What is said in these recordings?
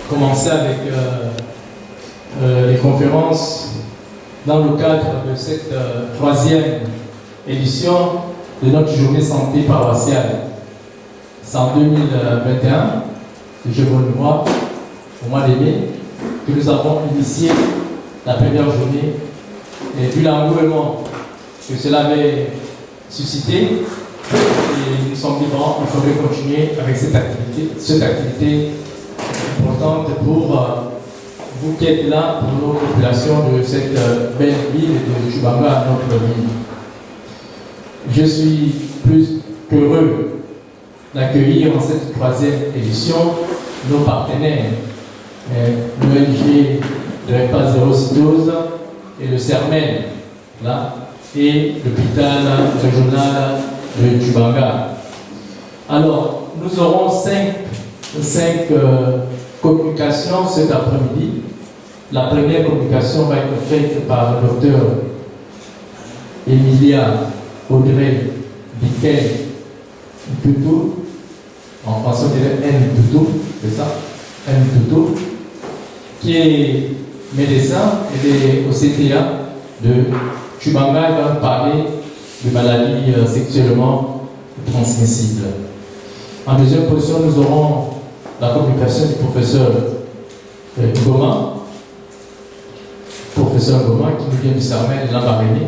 Commencer avec les conférences dans le cadre de cette troisième édition de notre journée santé paroissiale. C'est en 2021, si je vois le mois, au mois de mai, que nous avons initié la première journée et vu l'engouement que cela avait suscité, et nous sommes libres, il faudrait continuer avec cette activité importante pour vous qui êtes là, pour nos populations de cette belle ville de Tchibanga, notre ville. Je suis plus qu'heureux d'accueillir en cette troisième édition nos partenaires, l'ONG de l'EPA Zérocytose et le CERMEN, là, et l'hôpital régional de Tchibanga. Alors, nous aurons cinq communications cet après-midi. La première communication va être faite par le docteur Emilia Audrey Biquet Toutou. En français, on dirait N Toutou, c'est ça? N Toutou, qui est médecin et au CTA de Tchibanga. Il va nous parler de maladies sexuellement transmissibles. En deuxième position, nous aurons la communication du professeur Goma, qui nous vient du CERMEN de la Barénie.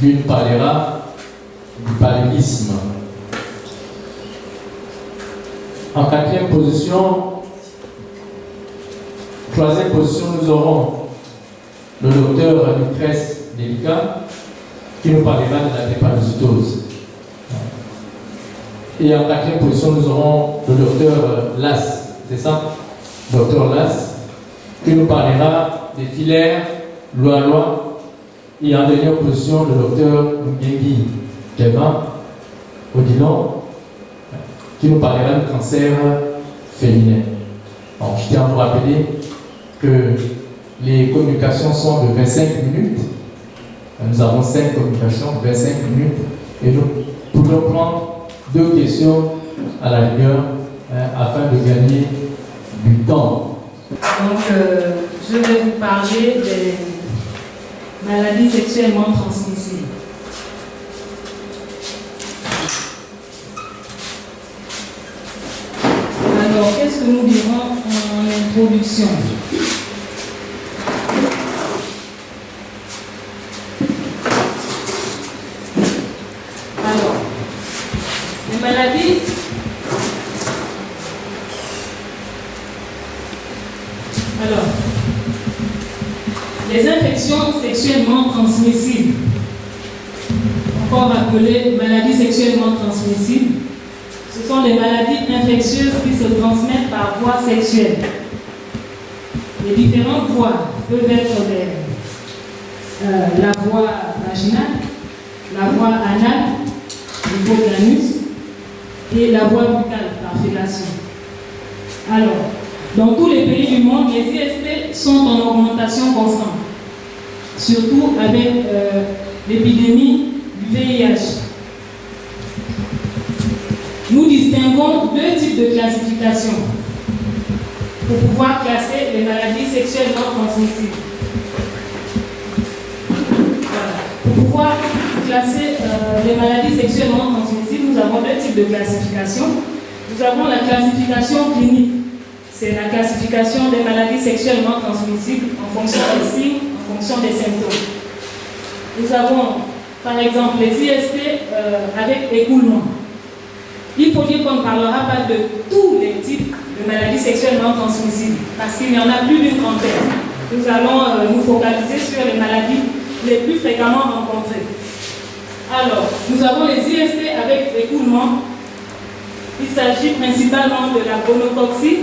Lui nous parlera du paludisme. En troisième position, nous aurons le docteur Lucrèce Delica qui nous parlera de la drépanocytose. Et en quatrième position, nous aurons le docteur Lass, c'est ça? Docteur Lass, qui nous parlera des filaires Loa. Et en dernière position, le docteur Nguyengi Kevin Odilon, qui nous parlera du cancer féminin. Alors, je tiens à vous rappeler que les communications sont de 25 minutes. Nous avons 5 communications de 25 minutes et nous pouvons prendre 2 questions à la rigueur afin de gagner du temps. Donc, je vais vous parler des maladies sexuellement transmissibles. Alors, qu'est-ce que nous dirons en introduction? Alors, les maladies les infections sexuellement transmissibles, encore appelées maladies sexuellement transmissibles, ce sont des maladies infectieuses qui se transmettent par voie sexuelle. Les différentes voies peuvent être la voie vaginale, la voie anale, le l'anus et la voie buccale par fellation. Alors, dans tous les pays du monde, les IST sont en augmentation constante, surtout avec l'épidémie du VIH. Nous distinguons 2 types de classification pour pouvoir classer les maladies sexuellement transmissibles. Voilà. Pour pouvoir classer les maladies sexuellement transmissibles, nous avons 2 types de classification. Nous avons la classification clinique. C'est la classification des maladies sexuellement transmissibles en fonction des signes, en fonction des symptômes. Nous avons, par exemple, les IST avec écoulement. Il faut dire qu'on ne parlera pas de tous les types de maladies sexuellement transmissibles, parce qu'il y en a plus d'une trentaine. Nous allons nous focaliser sur les maladies les plus fréquemment rencontrées. Alors, nous avons les IST avec écoulement. Il s'agit principalement de la gonocoxie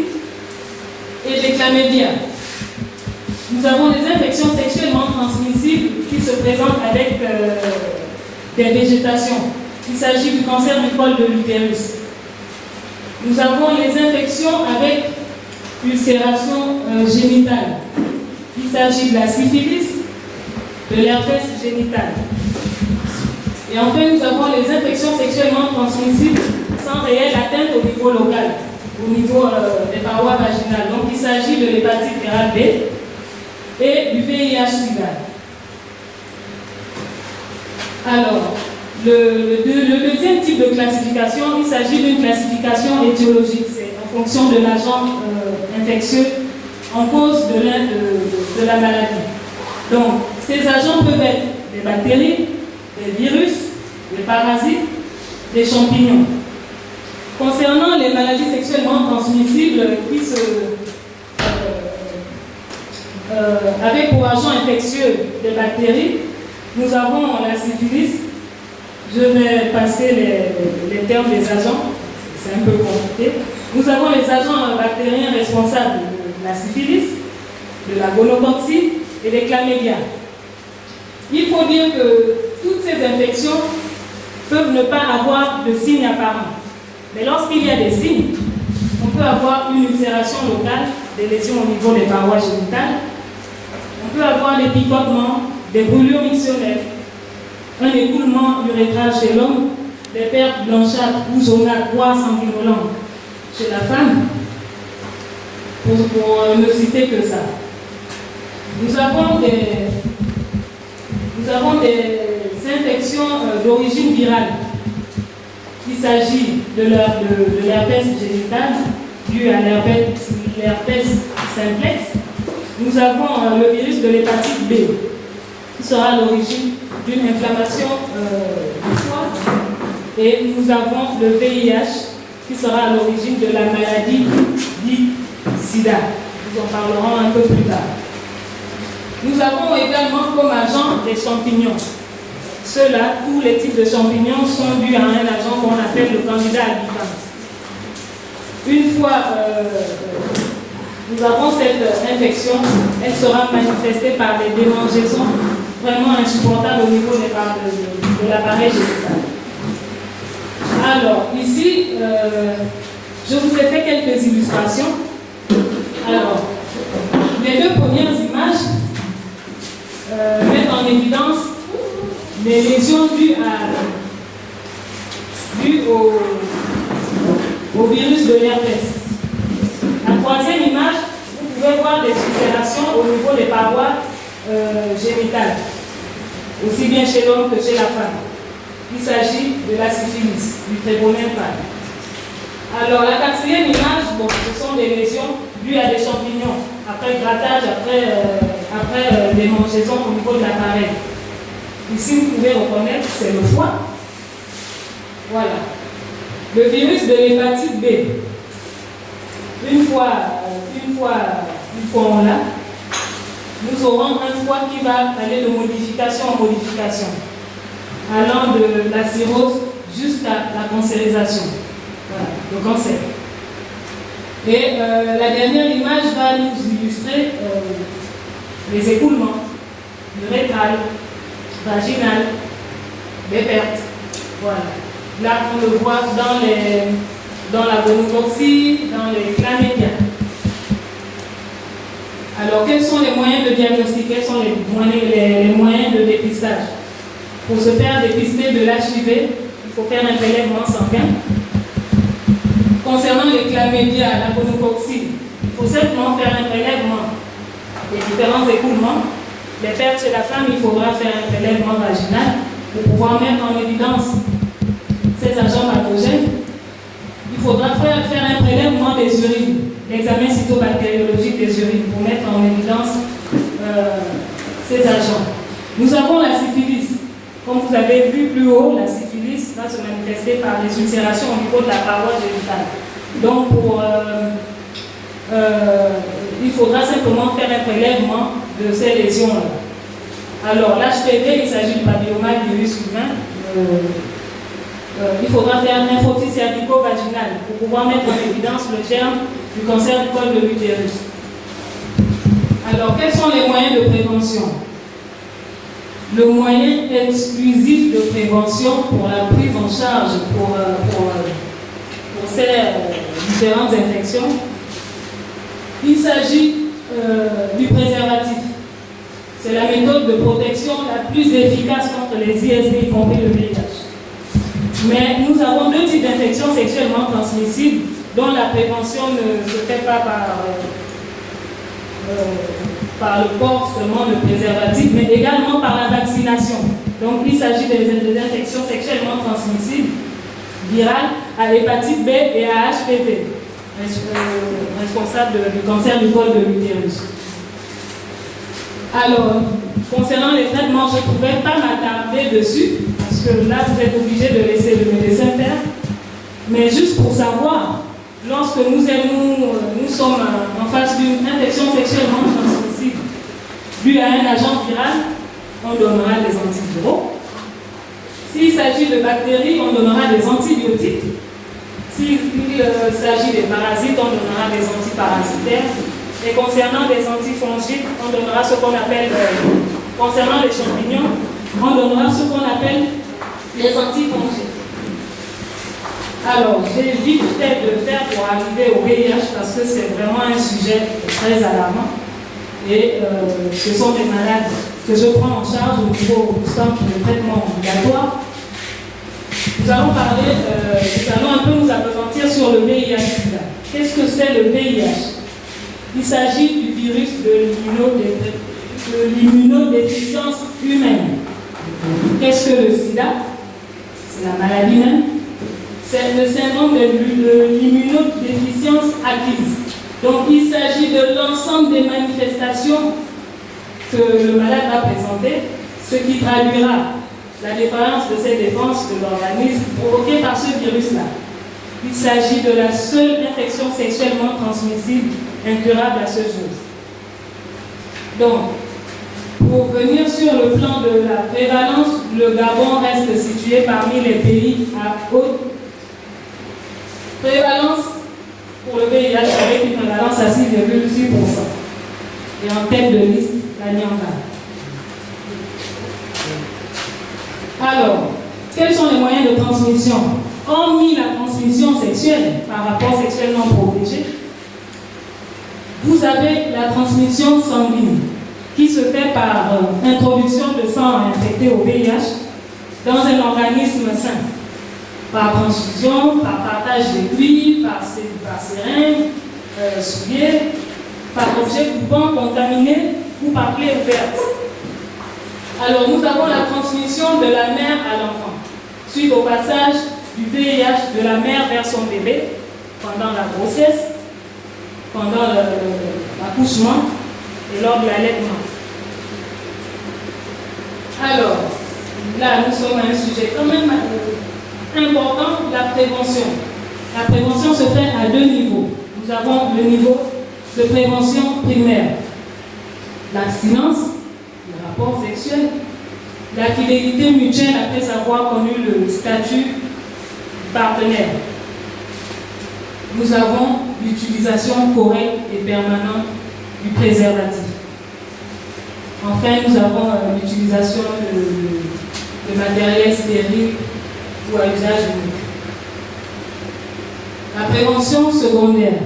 et des chlamydia. Nous avons les infections sexuellement transmissibles qui se présentent avec des végétations. Il s'agit du cancer du col de l'utérus. Nous avons les infections avec ulcération génitale. Il s'agit de la syphilis, de l'herpès génital. Et enfin, nous avons les infections sexuellement transmissibles sans réelle atteinte au niveau local, au niveau des parois vaginales. Donc, il s'agit de l'hépatite virale B et du VIH-Sida. Alors, le deuxième type de classification, il s'agit d'une classification étiologique. C'est en fonction de l'agent infectieux en cause de la maladie. Donc, ces agents peuvent être des bactéries, des virus, des parasites, des champignons. Concernant les maladies sexuellement transmissibles avec pour agent infectieux des bactéries, nous avons la syphilis. Je vais passer les termes des agents, c'est un peu compliqué. Nous avons les agents bactériens responsables de la syphilis, de la gonococcie et des chlamydia. Il faut dire que toutes ces infections peuvent ne pas avoir de signes apparents. Mais lorsqu'il y a des signes, on peut avoir une ulcération locale, des lésions au niveau des parois génitales, on peut avoir des picotements, des brûlures mictionnelles, un écoulement urétral chez l'homme, des pertes blanchâtres ou jaunâtres, voire sanguinolentes chez la femme, pour ne citer que ça. Nous avons des infections d'origine virale. Il s'agit de l'herpès génital dû à l'herpès simplex. Nous avons le virus de l'hépatite B qui sera à l'origine d'une inflammation du foie. Et nous avons le VIH qui sera à l'origine de la maladie dite SIDA. Nous en parlerons un peu plus tard. Nous avons également comme agent des champignons. Ceux-là, tous les types de champignons sont dus à un agent qu'on appelle le Candida albicans. Une fois nous avons cette infection, elle sera manifestée par des démangeaisons vraiment insupportables au niveau de l'appareil génital. Alors, ici, je vous ai fait quelques illustrations. Alors, les deux premières images mettent en évidence les lésions dues au virus de l'herpès. La troisième image, vous pouvez voir des ulcérations au niveau des parois génitales, aussi bien chez l'homme que chez la femme. Il s'agit de la syphilis, du trébonème pâle. Alors la quatrième image, ce sont des lésions dues à des champignons, après grattage, après démangeaison au niveau de l'appareil. Ici, vous pouvez reconnaître, c'est le foie. Voilà. Le virus de l'hépatite B. Une fois on l'a, nous aurons un foie qui va aller de modification en modification, allant de la cirrhose jusqu'à la cancérisation. Voilà, le cancer. Et la dernière image va nous illustrer les écoulements urétrales, vaginales, des pertes. Voilà. Là, on le voit dans la gonococcie, dans les chlamydia. Alors, quels sont les moyens de diagnostic? Quels sont les moyens de dépistage? Pour se faire dépister de l'HIV, il faut faire un prélèvement sanguin. Concernant les chlamydia, la gonococcie, il faut simplement faire un prélèvement des différents écoulements. Les pertes chez la femme, il faudra faire un prélèvement vaginal pour pouvoir mettre en évidence ces agents pathogènes. Il faudra faire un prélèvement des urines, l'examen cytobactériologique des urines pour mettre en évidence ces agents. Nous avons la syphilis. Comme vous avez vu plus haut, la syphilis va se manifester par des ulcérations au niveau de la paroi génitale. Donc, il faudra simplement faire un prélèvement de ces lésions-là. Alors, l'HPV, il s'agit du papillomavirus humain. Il faudra faire un infotile cervico-vaginal pour pouvoir mettre en évidence le germe du cancer du col de l'utérus. Alors, quels sont les moyens de prévention? Le moyen exclusif de prévention pour la prise en charge pour ces différentes infections. Il s'agit du préservatif. C'est la méthode de protection la plus efficace contre les IST, y compris le VIH. Mais nous avons deux types d'infections sexuellement transmissibles dont la prévention ne se fait pas par le port seulement de préservatif, mais également par la vaccination. Donc il s'agit des infections sexuellement transmissibles, virales, à l'hépatite B et à HPV, responsable du cancer du col de l'utérus. Alors, concernant les traitements, je ne pouvais pas m'attarder dessus, parce que là, vous êtes obligé de laisser le médecin faire. Mais juste pour savoir, lorsque nous sommes en face d'une infection sexuellement transmissible due à un agent viral, on donnera des antiviraux. S'il s'agit de bactéries, on donnera des antibiotiques. S'il s'agit des parasites, on donnera des antiparasitaires. Et concernant les antifongiques, on donnera ce qu'on appelle, concernant les champignons, on donnera ce qu'on appelle les antifongiques. Alors, j'ai vite fait de faire pour arriver au VIH parce que c'est vraiment un sujet très alarmant. Et ce sont des malades que je prends en charge au niveau du centre de traitement obligatoire. Nous allons un peu nous appesantir sur le VIH-Sida. Qu'est-ce que c'est le VIH? Il s'agit du virus de l'immunodéficience humaine. Qu'est-ce que le sida? C'est la maladie même. C'est le syndrome de l'immunodéficience acquise. Donc il s'agit de l'ensemble des manifestations que le malade va présenter, ce qui traduira la défaillance de ces défenses de l'organisme provoquée par ce virus-là. Il s'agit de la seule infection sexuellement transmissible incurable à ce jour. Donc, pour venir sur le plan de la prévalence, le Gabon reste situé parmi les pays à haute prévalence pour le VIH avec une prévalence à 6,6%. Et en tête de liste, la Nyanga. Alors, quels sont les moyens de transmission? Hormis la transmission sexuelle par rapport sexuellement protégé, vous avez la transmission sanguine qui se fait par introduction de sang infecté au VIH dans un organisme sain, par transfusion, par partage d'aiguilles, par seringue, soulier, par objet coupant contaminé ou par clé ouverte. Alors nous avons la transmission de la mère à l'enfant, suite au passage du VIH de la mère vers son bébé pendant la grossesse, pendant l'accouchement et lors de l'allaitement. Alors, là, nous sommes à un sujet quand même important, la prévention. La prévention se fait à deux niveaux. Nous avons le niveau de prévention primaire, l'abstinence, le rapport sexuel, la fidélité mutuelle après avoir connu le statut partenaire. Nous avons l'utilisation correcte et permanente du préservatif. Enfin, nous avons l'utilisation de matériel stérile ou à usage unique. La prévention secondaire.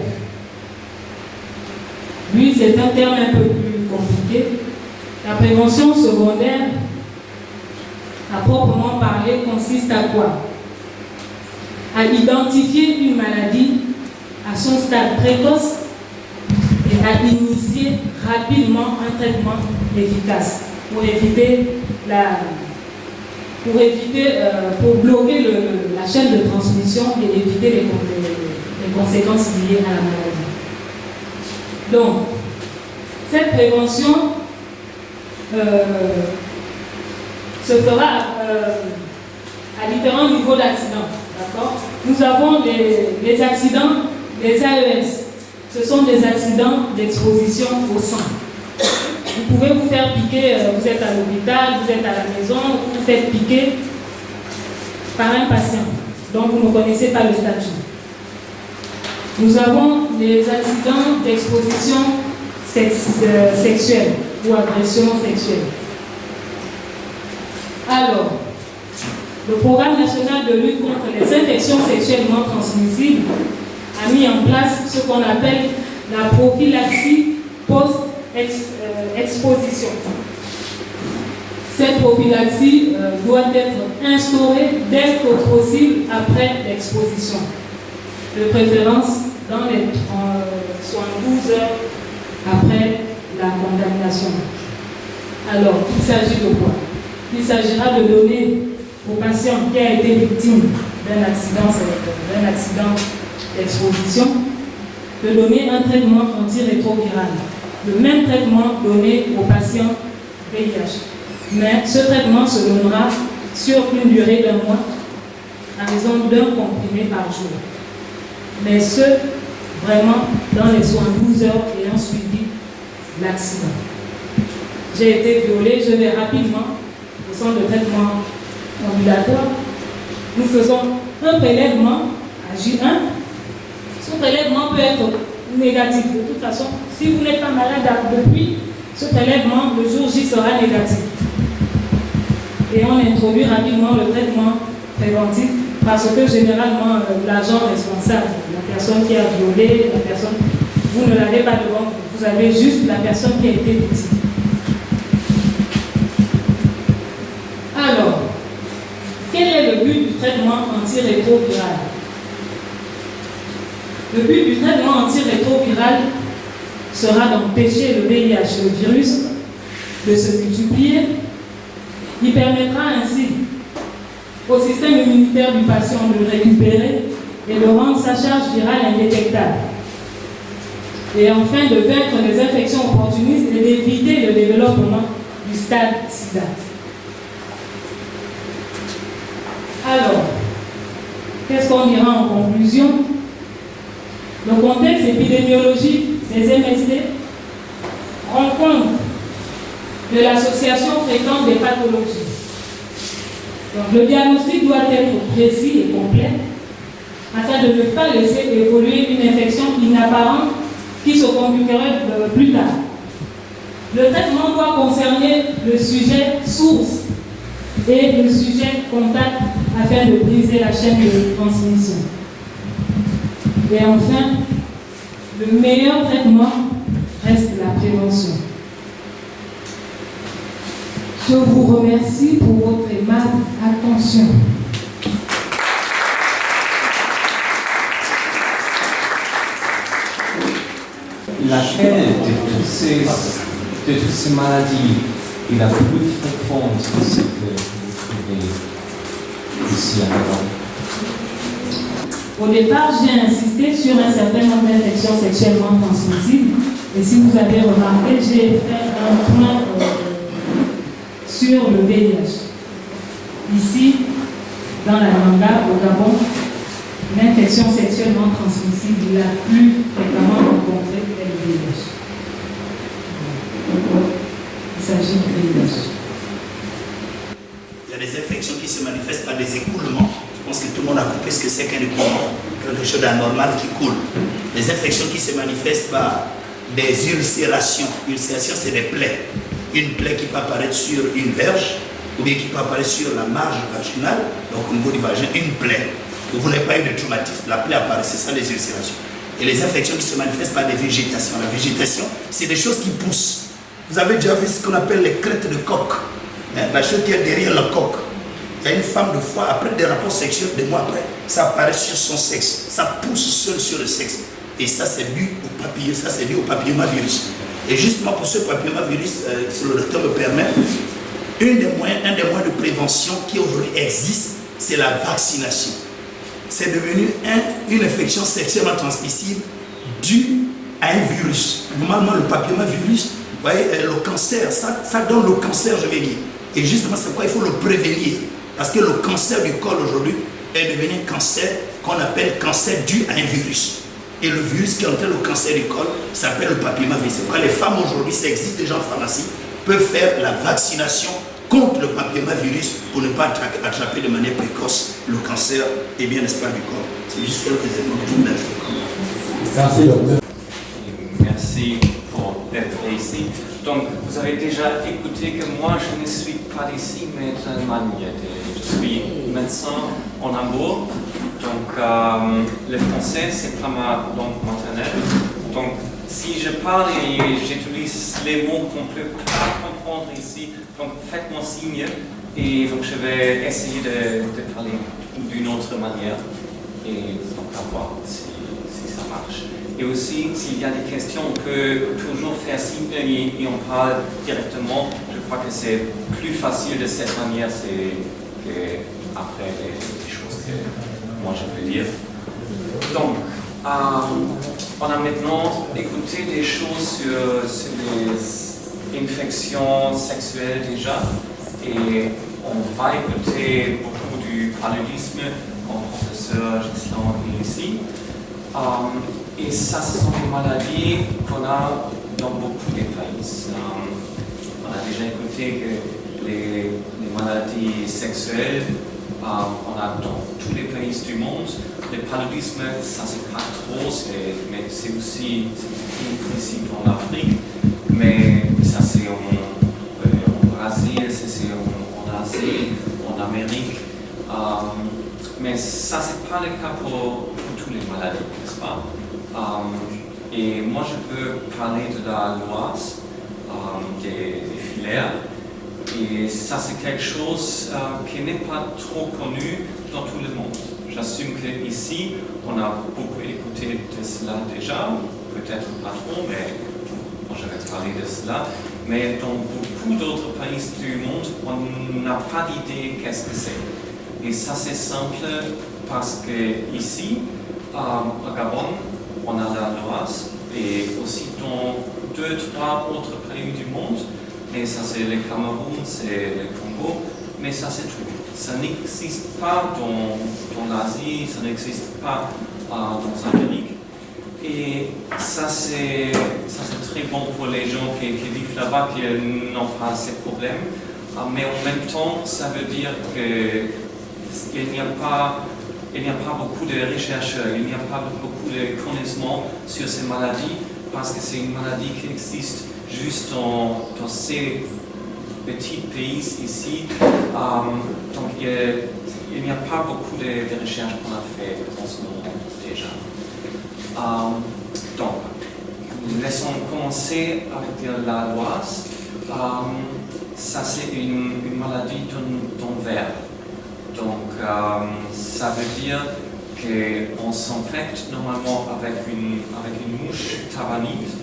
Lui, c'est un terme un peu plus compliqué. La prévention secondaire, à proprement parler, consiste à quoi? À identifier une maladie à son stade précoce et à initier rapidement un traitement efficace pour bloquer la chaîne de transmission et éviter les conséquences liées à la maladie. Donc, cette prévention se fera à différents niveaux d'accidents. D'accord? Nous avons les accidents, les AES. Ce sont des accidents d'exposition au sang. Vous pouvez vous faire piquer, vous êtes à l'hôpital, vous êtes à la maison, vous vous faites piquer par un patient dont vous ne connaissez pas le statut. Nous avons les accidents d'exposition sexuelle ou agression sexuelle. Alors, le programme national de lutte contre les infections sexuellement transmissibles a mis en place ce qu'on appelle la prophylaxie post-exposition. Cette prophylaxie doit être instaurée dès que possible après l'exposition, de préférence dans les 72 heures après la contamination. Alors, il s'agit de quoi? Il s'agira de donner au patient qui a été victime d'un accident d'exposition, de donner un traitement antirétroviral. Le même traitement donné aux patients VIH. Mais ce traitement se donnera sur une durée d'1 mois à raison d'1 comprimé par jour. Mais ce, vraiment, dans les 72 heures ayant suivi l'accident. J'ai été violée, je vais rapidement au centre de traitement ambulatoire. Nous faisons un prélèvement à J1. Ce prélèvement peut être négatif. De toute façon, si vous n'êtes pas malade depuis, ce prélèvement, le jour J sera négatif. Et on introduit rapidement le traitement préventif parce que généralement, l'agent responsable, la personne qui a violé, la personne, vous ne l'avez pas devant vous, vous avez juste la personne qui a été victime. Alors, quel est le but du traitement antirétroviral? Le but du traitement antirétroviral sera d'empêcher le VIH, le virus, de se multiplier. Il permettra ainsi au système immunitaire du patient de le récupérer et de rendre sa charge virale indétectable. Et enfin, de vaincre les infections opportunistes et d'éviter le développement du stade SIDA. Alors, qu'est-ce qu'on dira en conclusion? Le contexte épidémiologique des MST rend compte de l'association fréquente des pathologies. Donc, le diagnostic doit être précis et complet afin de ne pas laisser évoluer une infection inapparente qui se compliquerait plus tard. Le traitement doit concerner le sujet source et le sujet contact afin de briser la chaîne de transmission. Et enfin, le meilleur traitement reste la prévention. Je vous remercie pour votre aimable attention. Laquelle de toutes ces maladies est la plus fréquente de ce que vous trouvez ici à Gabon? Au départ, j'ai insisté sur un certain nombre d'infections sexuellement transmissibles. Et si vous avez remarqué, j'ai fait un point sur le VIH. Ici, dans la Manga, au Gabon, l'infection sexuellement transmissible la plus fréquemment rencontrée est le VIH. Il s'agit du VIH. Il y a des infections qui se manifestent par des écoulements. Je pense que tout le monde a compris ce que c'est qu'un écoulement, quelque chose d'anormal qui coule. Les infections qui se manifestent par des ulcérations. Ulcération, c'est des plaies. Une plaie qui peut apparaître sur une verge ou bien qui peut apparaître sur la marge vaginale, donc au niveau du vagin, une plaie. Vous n'avez pas eu de traumatisme, la plaie apparaît, c'est ça les ulcérations. Et les infections qui se manifestent par des végétations. La végétation, c'est des choses qui poussent. Vous avez déjà vu ce qu'on appelle les crêtes de coq, la chose qui est derrière le coq. Il y a une femme de fois, après des rapports sexuels, des mois après, ça apparaît sur son sexe, ça pousse seul sur le sexe. Et ça c'est dû au papillomavirus. Et justement pour ce papillomavirus, si le docteur me permet, un des moyens de prévention qui aujourd'hui existe, c'est la vaccination. C'est devenu une infection sexuellement transmissible due à un virus. Normalement le papillomavirus, vous voyez, le cancer, ça donne le cancer, je vais dire. Et justement c'est pourquoi il faut le prévenir. Parce que le cancer du col aujourd'hui est devenu un cancer qu'on appelle cancer dû à un virus. Et le virus qui entraîne le cancer du col s'appelle le papillomavirus. C'est pourquoi les femmes aujourd'hui, ça existe déjà en pharmacie, peuvent faire la vaccination contre le papillomavirus pour ne pas attraper de manière précoce le cancer et bien n'est-ce pas du col. C'est juste quelques éléments que je voulais ajouter. Merci, docteur. Merci pour être ici. Donc, vous avez déjà écouté que moi, je ne suis pas ici, mais d'Allemagne. Je suis médecin en Hambourg Donc, le français, c'est pas ma langue maternelle. Donc, si je parle et j'utilise les mots qu'on peut pas comprendre ici, donc faites-moi signe et donc je vais essayer de parler d'une autre manière et donc à voir si ça marche. Et aussi, s'il y a des questions, on peut toujours faire signe et on parle directement. Je crois que c'est plus facile de cette manière qu'après les choses que moi je veux dire. Donc, on a maintenant écouté des choses sur les infections sexuelles déjà et on va écouter beaucoup du paludisme comme professeur Gislain est ici. Et ça, ce sont des maladies qu'on a dans beaucoup de pays. On a déjà écouté que les maladies sexuelles, on a dans tous les pays du monde. Le paludisme, ça c'est pas trop, mais c'est aussi ici en Afrique, mais ça c'est en Brésil, c'est en Asie, en Amérique. Mais ça c'est pas le cas pour toutes les maladies, n'est-ce pas? Et moi je peux parler de la loise, des filaires. Et ça, c'est quelque chose qui n'est pas trop connu dans tout le monde. J'assume qu'ici, on a beaucoup écouté de cela déjà, peut-être pas trop, mais moi, je vais parler de cela. Mais dans beaucoup d'autres pays du monde, on n'a pas d'idée qu'est-ce que c'est. Et ça, c'est simple parce que ici, au Gabon, on a la loise et aussi dans 2-3 autres pays du monde. Et ça c'est le Cameroun, c'est le Congo, mais ça c'est tout. Ça n'existe pas dans l'Asie, ça n'existe pas dans l'Amérique. Et ça c'est très bon pour les gens qui vivent là-bas, qui n'ont pas ces problèmes. Mais en même temps, ça veut dire qu'il n'y a pas beaucoup de chercheurs, il n'y a pas beaucoup de connaissances sur ces maladies, parce que c'est une maladie qui existe juste dans ces petits pays ici. Donc il n'y a pas beaucoup de recherches qu'on a fait en ce moment déjà. Donc, laissons commencer avec la loise. Ça c'est une maladie d'un ver. Donc ça veut dire qu'on s'infecte normalement avec une mouche tabanite,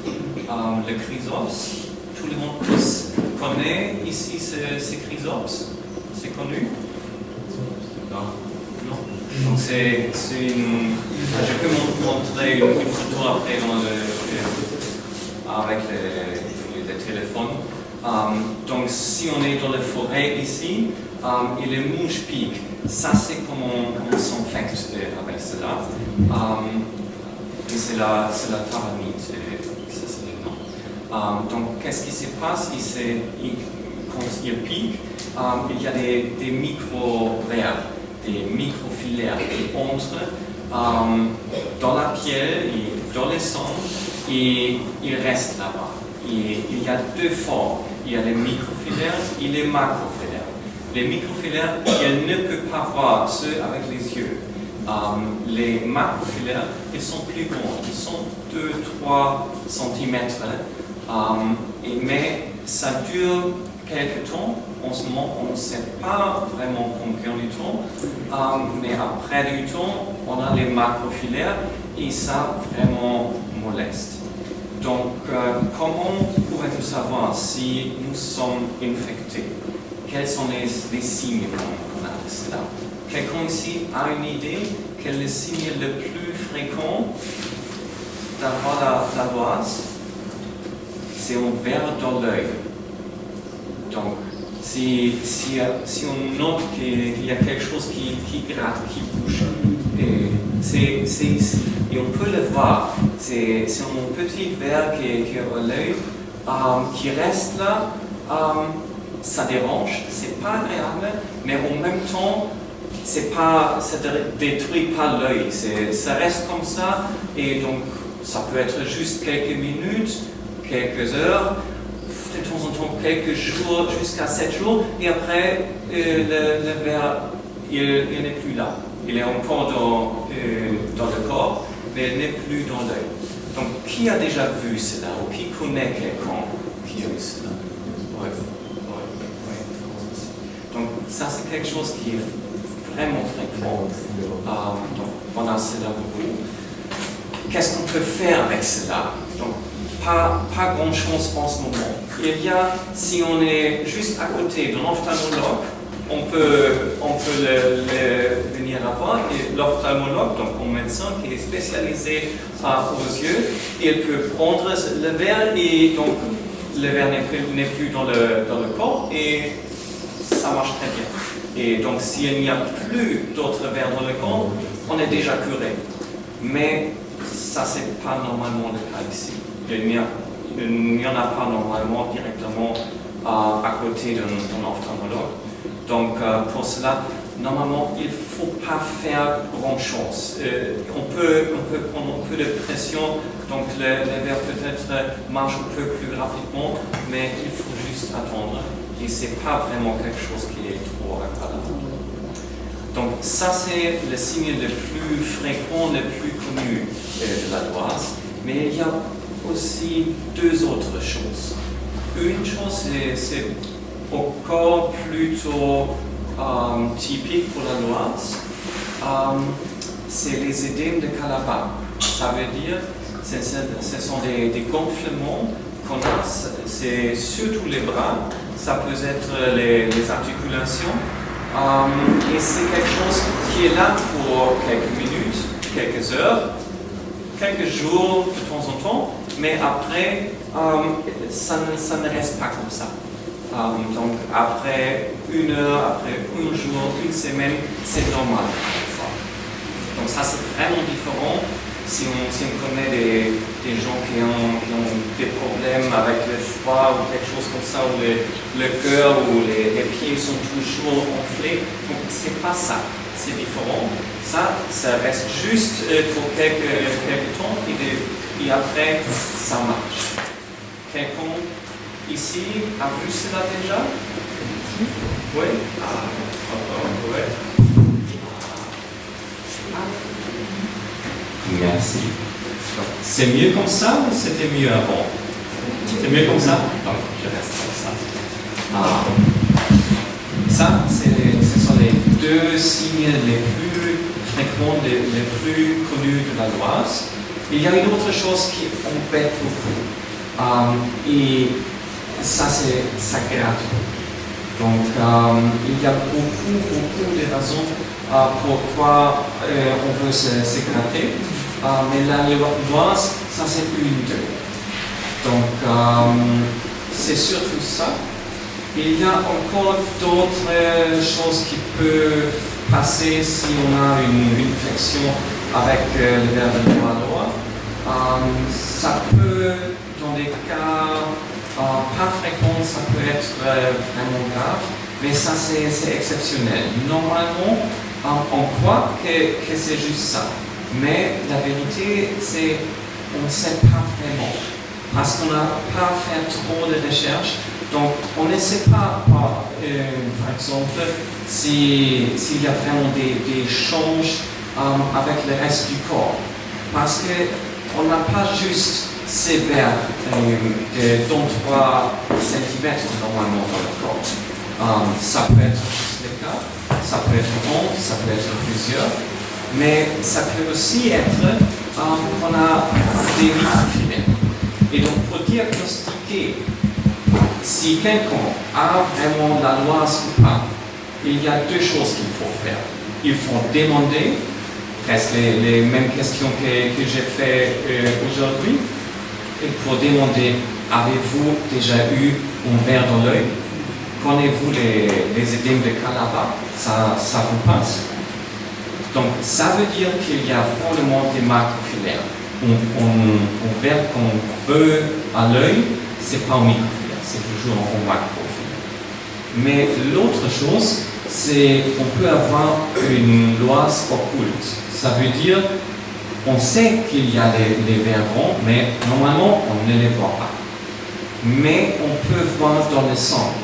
le chrysops. Tout le monde connaît ici ces chrysops. C'est connu? Non. Donc c'est une. Je peux vous montrer une photo après avec le téléphone. Donc si on est dans la forêt ici, et les mouches piquent, ça c'est comment on s'infecte avec cela. Et c'est la tabanite, ça c'est le nom. Donc qu'est-ce qui se passe ici, quand il pique, il y a des micro-vers, des micro-filaires qui entrent dans la pierre et dans le sang et ils restent là-bas. Et il y a deux formes, il y a les microfilaires et les macrofilaires. Les microfilaires, ils ne peuvent pas voir ceux avec les yeux. Les macrofilaires, ils sont plus grands, ils sont 2-3 cm. Mais ça dure quelques temps. En ce moment, on ne sait pas vraiment combien de temps. Mais après du temps, on a les macrofilaires et ça vraiment moleste. Donc, comment pouvons-nous savoir si nous sommes infectés? Quels sont les signes qu'on a de cela? Quelqu'un ici a une idée? Quel est le signe le plus fréquent d'avoir la loise? C'est un ver dans l'œil. Donc, si on note qu'il y a quelque chose qui gratte, qui bouge, c'est ici. Et on peut le voir, c'est un petit ver qui est à l'œil, qui reste là, ça dérange, c'est pas agréable, mais en même temps, ça ne détruit pas l'œil, ça reste comme ça, et donc ça peut être juste quelques minutes, quelques heures, de temps en temps quelques jours, jusqu'à 7 jours, et après le ver, il n'est plus là. Il est encore dans le corps, mais il n'est plus dans l'œil. Donc, qui a déjà vu cela ou qui connaît quelqu'un qui a vu cela? Oui. Donc, ça, c'est quelque chose qui est vraiment fréquent. Donc, on a cela beaucoup. Qu'est-ce qu'on peut faire avec cela? Donc, pas grand-chose en ce moment. Il y a, si on est juste à côté d'un ophtalmologue, on peut venir voir. Et l'ophtalmologue, donc un médecin qui est spécialisé aux yeux, il peut prendre le verre et donc le verre n'est plus dans le corps et ça marche très bien. Et donc s'il n'y a plus d'autres verres dans le corps, on est déjà curé. Mais ça, c'est pas normalement le cas ici. Il n'y en a pas normalement directement à côté d'un ophtalmologue. Donc, pour cela, normalement, il ne faut pas faire grand-chose. On peut prendre un peu de pression, donc le verre peut-être marche un peu plus rapidement, mais il faut juste attendre. Et ce n'est pas vraiment quelque chose qui est trop agréable. Donc, ça, c'est le signe le plus fréquent, le plus connu de la doise. Mais il y a aussi deux autres choses. Une chose, c'est encore plutôt typique pour la doise, c'est les édèmes de Calabat. Ça veut dire ce sont des gonflements qu'on a, c'est surtout les bras, ça peut être les articulations, et c'est quelque chose qui est là pour quelques minutes, quelques heures, quelques jours de temps en temps, mais après, ça ne reste pas comme ça. Donc après une heure, après un jour, une semaine, c'est normal. Donc ça c'est vraiment différent. Si on connaît des gens qui ont des problèmes avec le froid ou quelque chose comme ça, ou le cœur ou les pieds sont toujours enflés, donc c'est pas ça, c'est différent. Ça reste juste pour quelques temps et après ça marche. Quelqu'un ici a vu cela déjà? Oui? Ouais. Merci. C'est mieux comme ça ou c'était mieux avant? C'était mieux comme ça? Donc, je reste comme ça. Ça, ce sont les deux signes les plus fréquents, les plus connus de la doise. Il y a une autre chose qui embête beaucoup. Et ça, ça gratte. Donc, il y a beaucoup de raisons pourquoi on veut se gratter. Mais la doise, ça c'est une d'eux. Donc, c'est surtout ça. Il y a encore d'autres choses qui peuvent passer si on a une infection avec le nerf de droit. Ça peut, dans des cas pas fréquents, ça peut être vraiment grave, mais ça c'est exceptionnel. Normalement, on croit que c'est juste ça. Mais la vérité, c'est qu'on ne sait pas vraiment. Parce qu'on n'a pas fait trop de recherches. Donc, on ne sait pas, par exemple, s'il y a vraiment des changes avec le reste du corps. Parce qu'on n'a pas juste ces verres de 3 cm normalement dans le corps. Ça peut être juste le cas, ça peut être 11, ça peut être plusieurs. Mais ça peut aussi être qu'on a des microfilaires. Et donc, pour diagnostiquer si quelqu'un a vraiment la doise ou pas, il y a deux choses qu'il faut faire. Il faut demander, presque les mêmes questions que j'ai fait aujourd'hui, et pour demander, avez-vous déjà eu un verre dans l'œil? Connaissez-vous les édèmes de Calabat? Ça vous passe? Donc, ça veut dire qu'il y a probablement des macrofilaires. Un verre qu'on veut à l'œil, ce n'est pas un microfilaire, c'est toujours un macrofilaire. Mais l'autre chose, c'est qu'on peut avoir une doise occulte. Ça veut dire on sait qu'il y a les verres ronds, mais normalement, on ne les voit pas. Mais on peut voir dans le sang.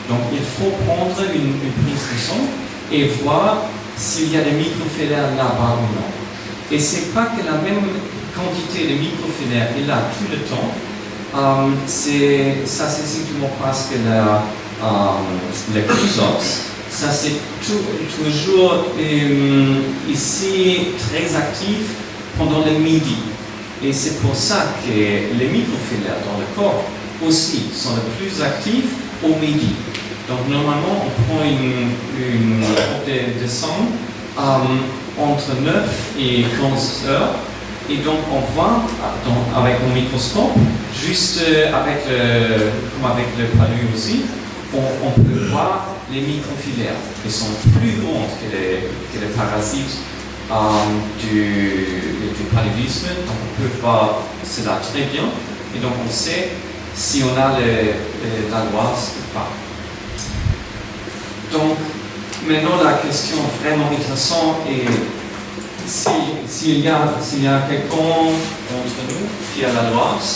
Donc, il faut prendre une prise de sang et voir s'il y a des microfilaires là-bas ou non. Et c'est pas que la même quantité de microfilaires est là tout le temps. Ça c'est simplement parce que le chrysops, ça c'est toujours ici très actif pendant le midi. Et c'est pour ça que les microfilaires dans le corps aussi sont les plus actifs au midi. Donc normalement on prend une groupe de sang entre 9 et 15 heures. Et donc on voit avec un microscope, juste comme avec le palu aussi, on peut voir les microfilaires qui sont plus grands que les parasites du paludisme. Donc on peut voir cela très bien. Et donc on sait si on a la loise ou pas. Donc maintenant la question vraiment intéressante est s'il y a quelqu'un entre nous qui a la loise,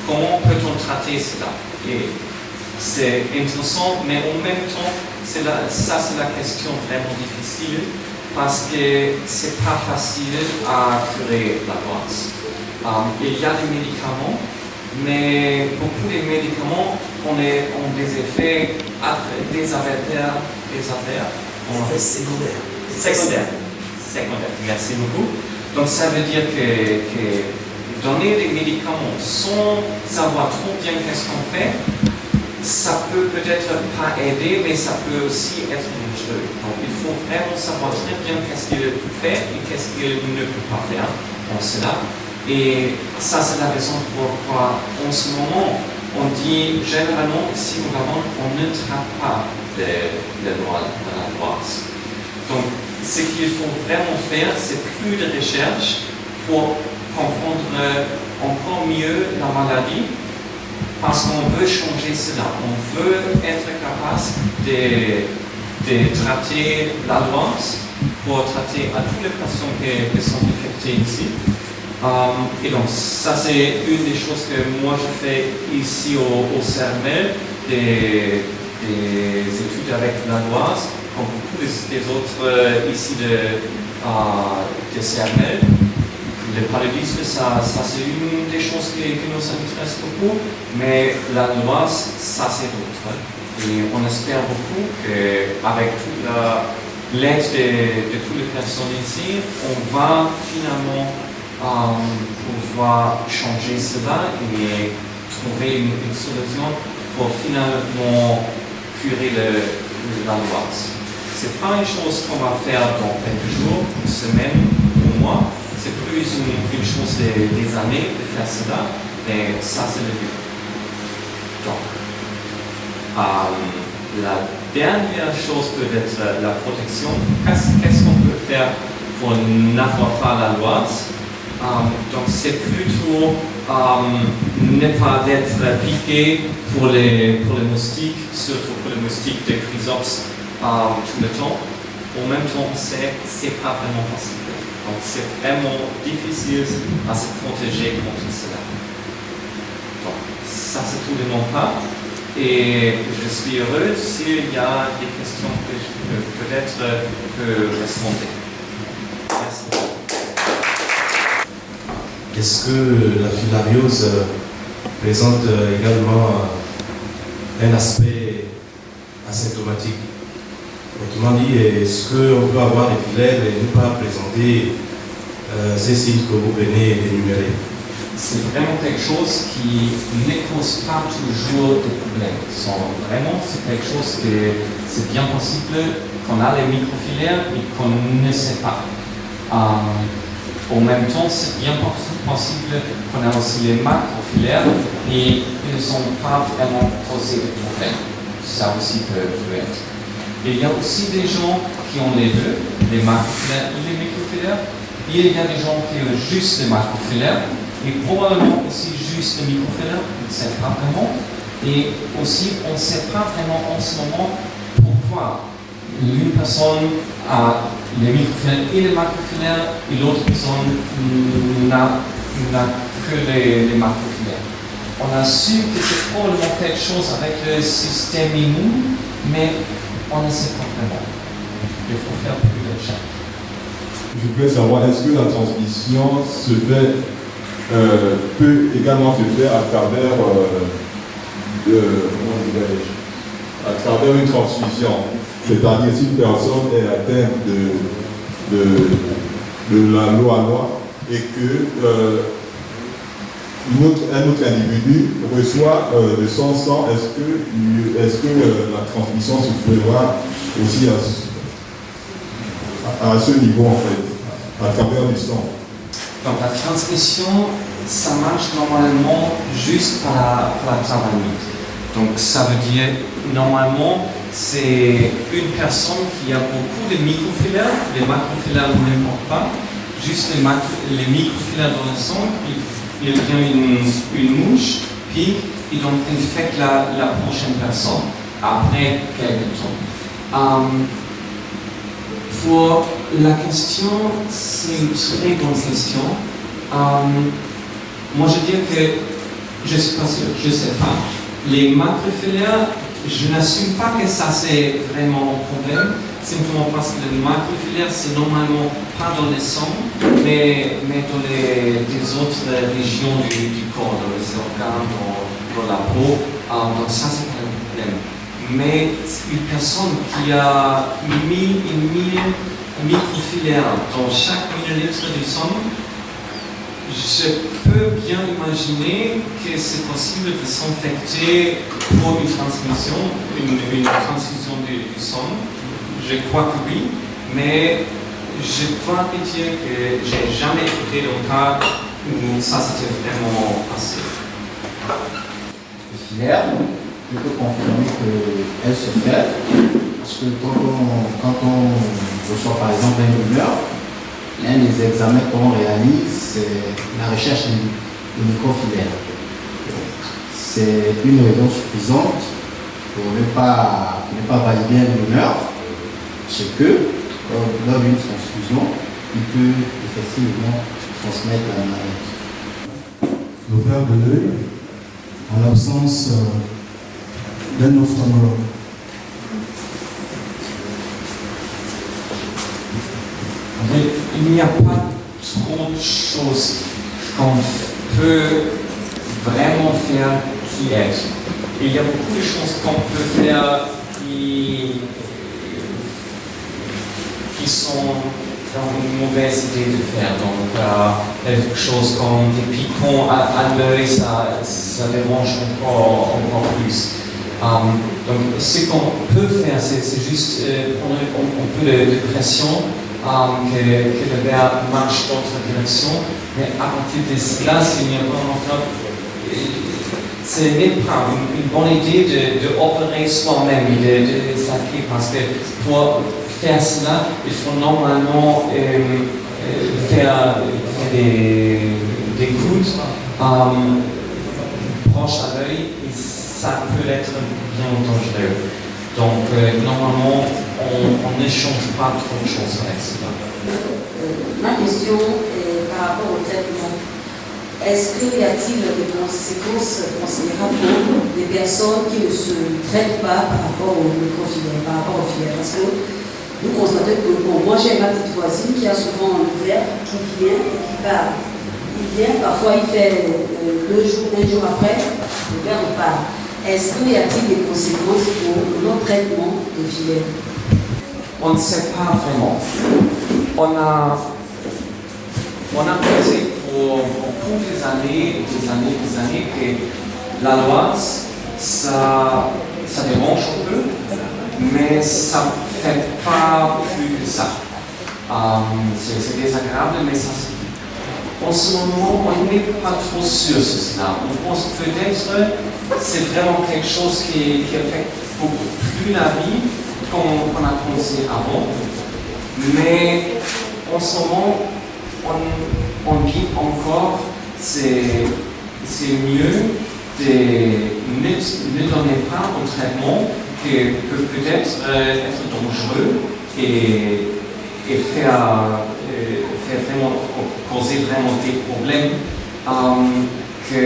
comment peut-on traiter cela? Et c'est intéressant, mais en même temps, c'est la question vraiment difficile parce que c'est pas facile à curer la loise. Il y a des médicaments, mais beaucoup de médicaments ont des effets désavantages. Effets secondaires. Secondaire. Merci beaucoup. Donc ça veut dire que donner des médicaments sans savoir trop bien qu'est-ce qu'on fait, ça peut peut-être pas aider, mais ça peut aussi être dangereux. Donc il faut vraiment savoir très bien qu'est-ce qu'il peut faire et qu'est-ce qu'il ne peut pas faire dans cela. Et ça c'est la raison pourquoi en ce moment on dit généralement ici au Gabon on ne traite pas la loise. Donc ce qu'il faut vraiment faire, c'est plus de recherche pour comprendre encore mieux la maladie, parce qu'on veut changer cela. On veut être capable de traiter la loise pour traiter à toutes les personnes qui sont infectées ici. Et donc, ça c'est une des choses que moi je fais ici au CERMEL, des études avec la loise. Comme beaucoup des autres ici de CERMEL. Le paludisme, ça c'est une des choses qui nous intéresse beaucoup, mais la loise, ça c'est d'autres. Et on espère beaucoup qu'avec toute l'aide de toutes les personnes ici, on va finalement pouvoir changer cela et trouver une solution pour finalement curer la loise. Ce n'est pas une chose qu'on va faire dans quelques jours, une semaine, un mois. C'est plus une chose des années de faire cela, mais ça c'est le but. Donc, la dernière chose peut être la protection. Qu'est-ce qu'on peut faire pour n'avoir pas la loise? Donc c'est plutôt ne pas être piqué pour les moustiques, surtout pour les moustiques de chrysops tout le temps. En même temps, c'est pas vraiment possible. Donc c'est vraiment difficile à se protéger contre cela. Donc ça c'est tout de mon part. Et je suis heureux s'il y a des questions que je peux peut-être répondre. Merci. Est-ce que la filariose présente également un aspect asymptomatique? Autrement dit, est-ce qu'on peut avoir des filaires et ne pas présenter ces signes que vous venez d'énumérer? C'est vraiment quelque chose qui ne cause pas toujours de problèmes. C'est quelque chose que c'est bien possible qu'on a les microfilaires et qu'on ne sait pas. En même temps, c'est bien possible qu'on a aussi les macrofilaires et ils ne sont pas vraiment posé de problèmes. Ça aussi peut être. Et il y a aussi des gens qui ont les deux, les macrofilaires et les microfilaires. Et il y a des gens qui ont juste les macrofilaires et probablement aussi juste les microfilaires, on ne sait pas vraiment. Et aussi, on ne sait pas vraiment en ce moment pourquoi une personne a les microfilaires et les macrofilaires et l'autre personne n'a que les macrofilaires. On assume que c'est probablement quelque chose avec le système immun, mais on ne sait pas vraiment. il faut faire plus de recherche. Je voudrais savoir, est-ce que la transmission se fait, peut également se faire à travers, à travers une transfusion? C'est-à-dire si une personne est atteinte de la loi et que un autre individu reçoit de son sang, est-ce que la transmission se fera aussi à ce niveau en fait, à travers du sang? Donc la transmission, ça marche normalement juste par la travail. Donc ça veut dire, normalement, c'est une personne qui a beaucoup de microfilaires, les macrofilaires n'importe pas, juste les microfilaires dans le sang, il vient une mouche, puis il infecte la prochaine personne après quelques temps. Pour la question, c'est une très bonne question. Moi je dirais que je ne suis pas sûr, je ne sais pas. Les macrofilaires, je n'assume pas que ça c'est vraiment un problème, simplement parce que les macrofilaires c'est normalement pas dans le sang, mais dans les autres régions du corps, dans les organes, dans la peau, donc ça c'est pas un problème. Mais une personne qui a 1000 microfilaires dans chaque millilitre du sang, je peux bien imaginer que c'est possible de s'infecter pour une transmission, une transfusion du sang. Je crois que oui, mais je dois te dire que j'ai jamais écouté d'un cas où ça s'était vraiment passé. Les filaires, je peux confirmer qu'elles se fait, parce que quand on reçoit par exemple un humeur, l'un des examens qu'on réalise, c'est la recherche des microfilaires. C'est une raison suffisante pour ne pas valider un donneur, c'est que lors d'une transfusion, il peut effectivement transmettre la maladie. L'ouvert de l'œil, en l'absence d'un ophtalmologue. Il n'y a pas trop de choses qu'on peut vraiment faire qui aident. Il y a beaucoup de choses qu'on peut faire qui sont une mauvaise idée de faire. Donc, quelque chose comme des piquants à l'œil, ça dérange encore plus. Donc, ce qu'on peut faire, c'est juste prendre un peu de pression. Que le verre marche dans notre direction, mais à partir de cela, s'il n'y a pas encore, ce n'est pas une bonne idée d'opérer soi-même et de s'appliquer, parce que pour faire cela, il faut normalement faire des coudes proches à l'œil, et ça peut être bien dangereux. Donc, normalement, on n'échange pas trop de choses avec cela. Ma question est par rapport au traitement. Est-ce qu'il y a-t-il des conséquences considérables pour les personnes qui ne se traitent pas par rapport aux microfilaires, par rapport aux filaires? Parce que nous constatons que, moi j'ai ma petite voisine qui a souvent un verre qui vient et qui part. Il vient, parfois il fait 2 jours, 1 jour après, le verre part. Est-ce qu'il y a-t-il des conséquences pour notre traitement des filaires? On ne sait pas vraiment. On a pensé pour beaucoup des années que la loi, ça dérange un peu, mais ça ne fait pas plus que ça. C'est désagréable, mais ça se dit. En ce moment, on n'est pas trop sûr sur cela. On pense peut-être que c'est vraiment quelque chose qui affecte beaucoup plus la vie qu'on a pensé avant. Mais en ce moment, on dit encore c'est mieux de ne donner pas un traitement qui peut peut-être être dangereux et faire vraiment, causer vraiment des problèmes que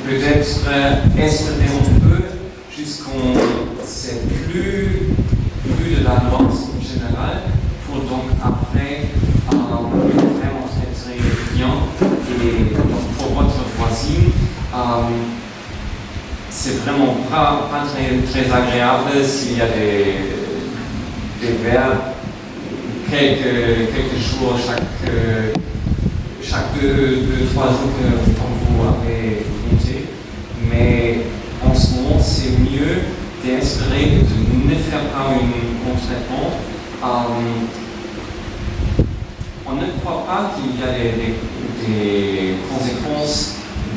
peut-être espérer un peu jusqu'on ne sait plus plus de la loi en général pour donc après vraiment être bien. Et donc pour votre voisine, c'est vraiment pas très agréable s'il y a des verres quelques jours chaque 2-3 jours comme vous avez monté. Mais en ce moment, c'est mieux d'espérer de ne faire pas un traitement. On ne croit pas qu'il y a des conséquences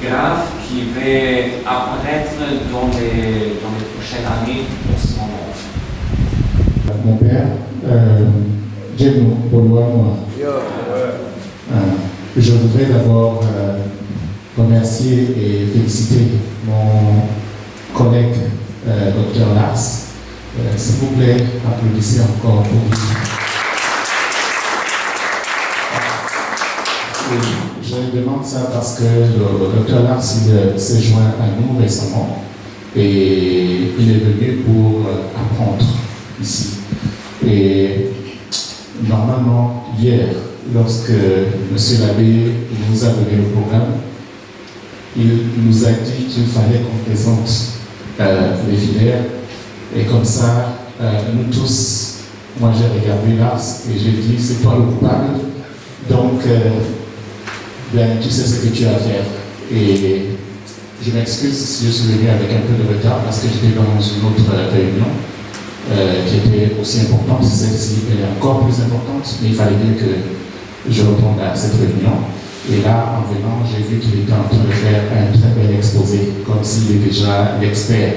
graves qui vont apparaître dans les prochaines années en ce moment. Mon père, Jim Boloa, je voudrais d'abord remercier et féliciter mon collègue Dr Lars. S'il vous plaît, applaudissez encore pour lui. Je demande ça parce que le Dr Lars s'est joint à nous récemment et il est venu pour apprendre ici. Et normalement, hier, lorsque M. l'abbé nous a donné le programme, il nous a dit qu'il fallait qu'on présente les filières. Et comme ça, nous tous, moi j'ai regardé Lars et j'ai dit, c'est toi le coupable. Donc, tu sais ce que tu as à faire. Et je m'excuse si je suis venu avec un peu de retard parce que j'étais dans une autre réunion qui était aussi importante. Celle-ci est encore plus importante, mais il fallait bien que je réponde à cette réunion. Et là, en venant, j'ai vu qu'il était en train de faire un très bel exposé, comme s'il est déjà l'expert.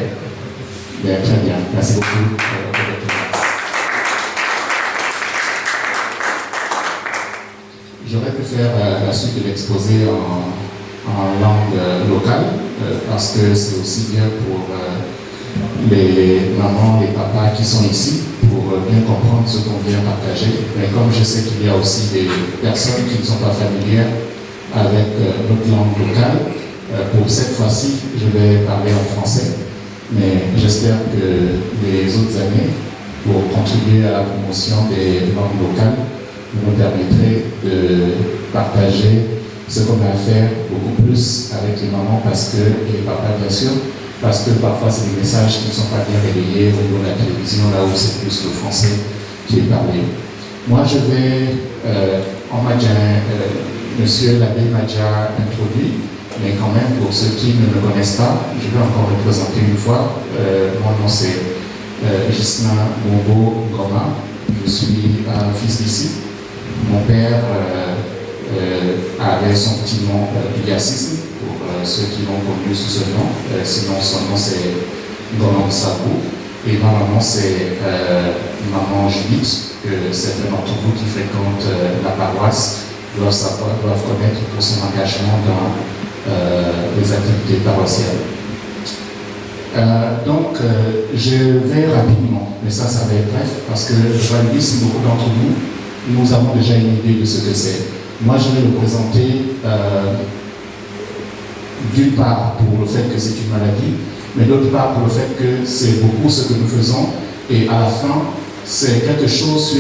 Bien, très bien. Merci beaucoup. J'aurais pu faire la suite de l'exposé en langue locale, parce que c'est aussi bien pour les mamans, les papas qui sont ici, pour bien comprendre ce qu'on vient partager. Mais comme je sais qu'il y a aussi des personnes qui ne sont pas familières avec notre langue locale, pour cette fois-ci, je vais parler en français. Mais j'espère que les autres années, pour contribuer à la promotion des langues locales, nous permettraient de partager ce qu'on a à faire beaucoup plus avec les mamans et les papas bien sûr, parce que parfois c'est des messages qui ne sont pas bien relayés au niveau de la télévision, là où c'est plus le français qui est parlé. Moi je vais, monsieur l'abbé m'a déjà introduit, mais quand même pour ceux qui ne me connaissent pas, je vais encore me présenter une fois. Mon nom c'est Gislain Bongo Goma, je suis un fils d'ici. Mon père avait son petit nom Yassisme, pour ceux qui l'ont connu sous ce nom. Sinon, son nom c'est Gonon Sabou. Et ma maman c'est Maman Judith, que certains d'entre vous qui fréquentent la paroisse doivent connaître pour son engagement dans les activités paroissiales. Donc, je vais rapidement, mais ça va être bref, parce que je vais dire si beaucoup d'entre nous avons déjà une idée de ce que c'est. Moi, je vais le présenter d'une part pour le fait que c'est une maladie, mais d'autre part pour le fait que c'est beaucoup ce que nous faisons, et à la fin, c'est quelque chose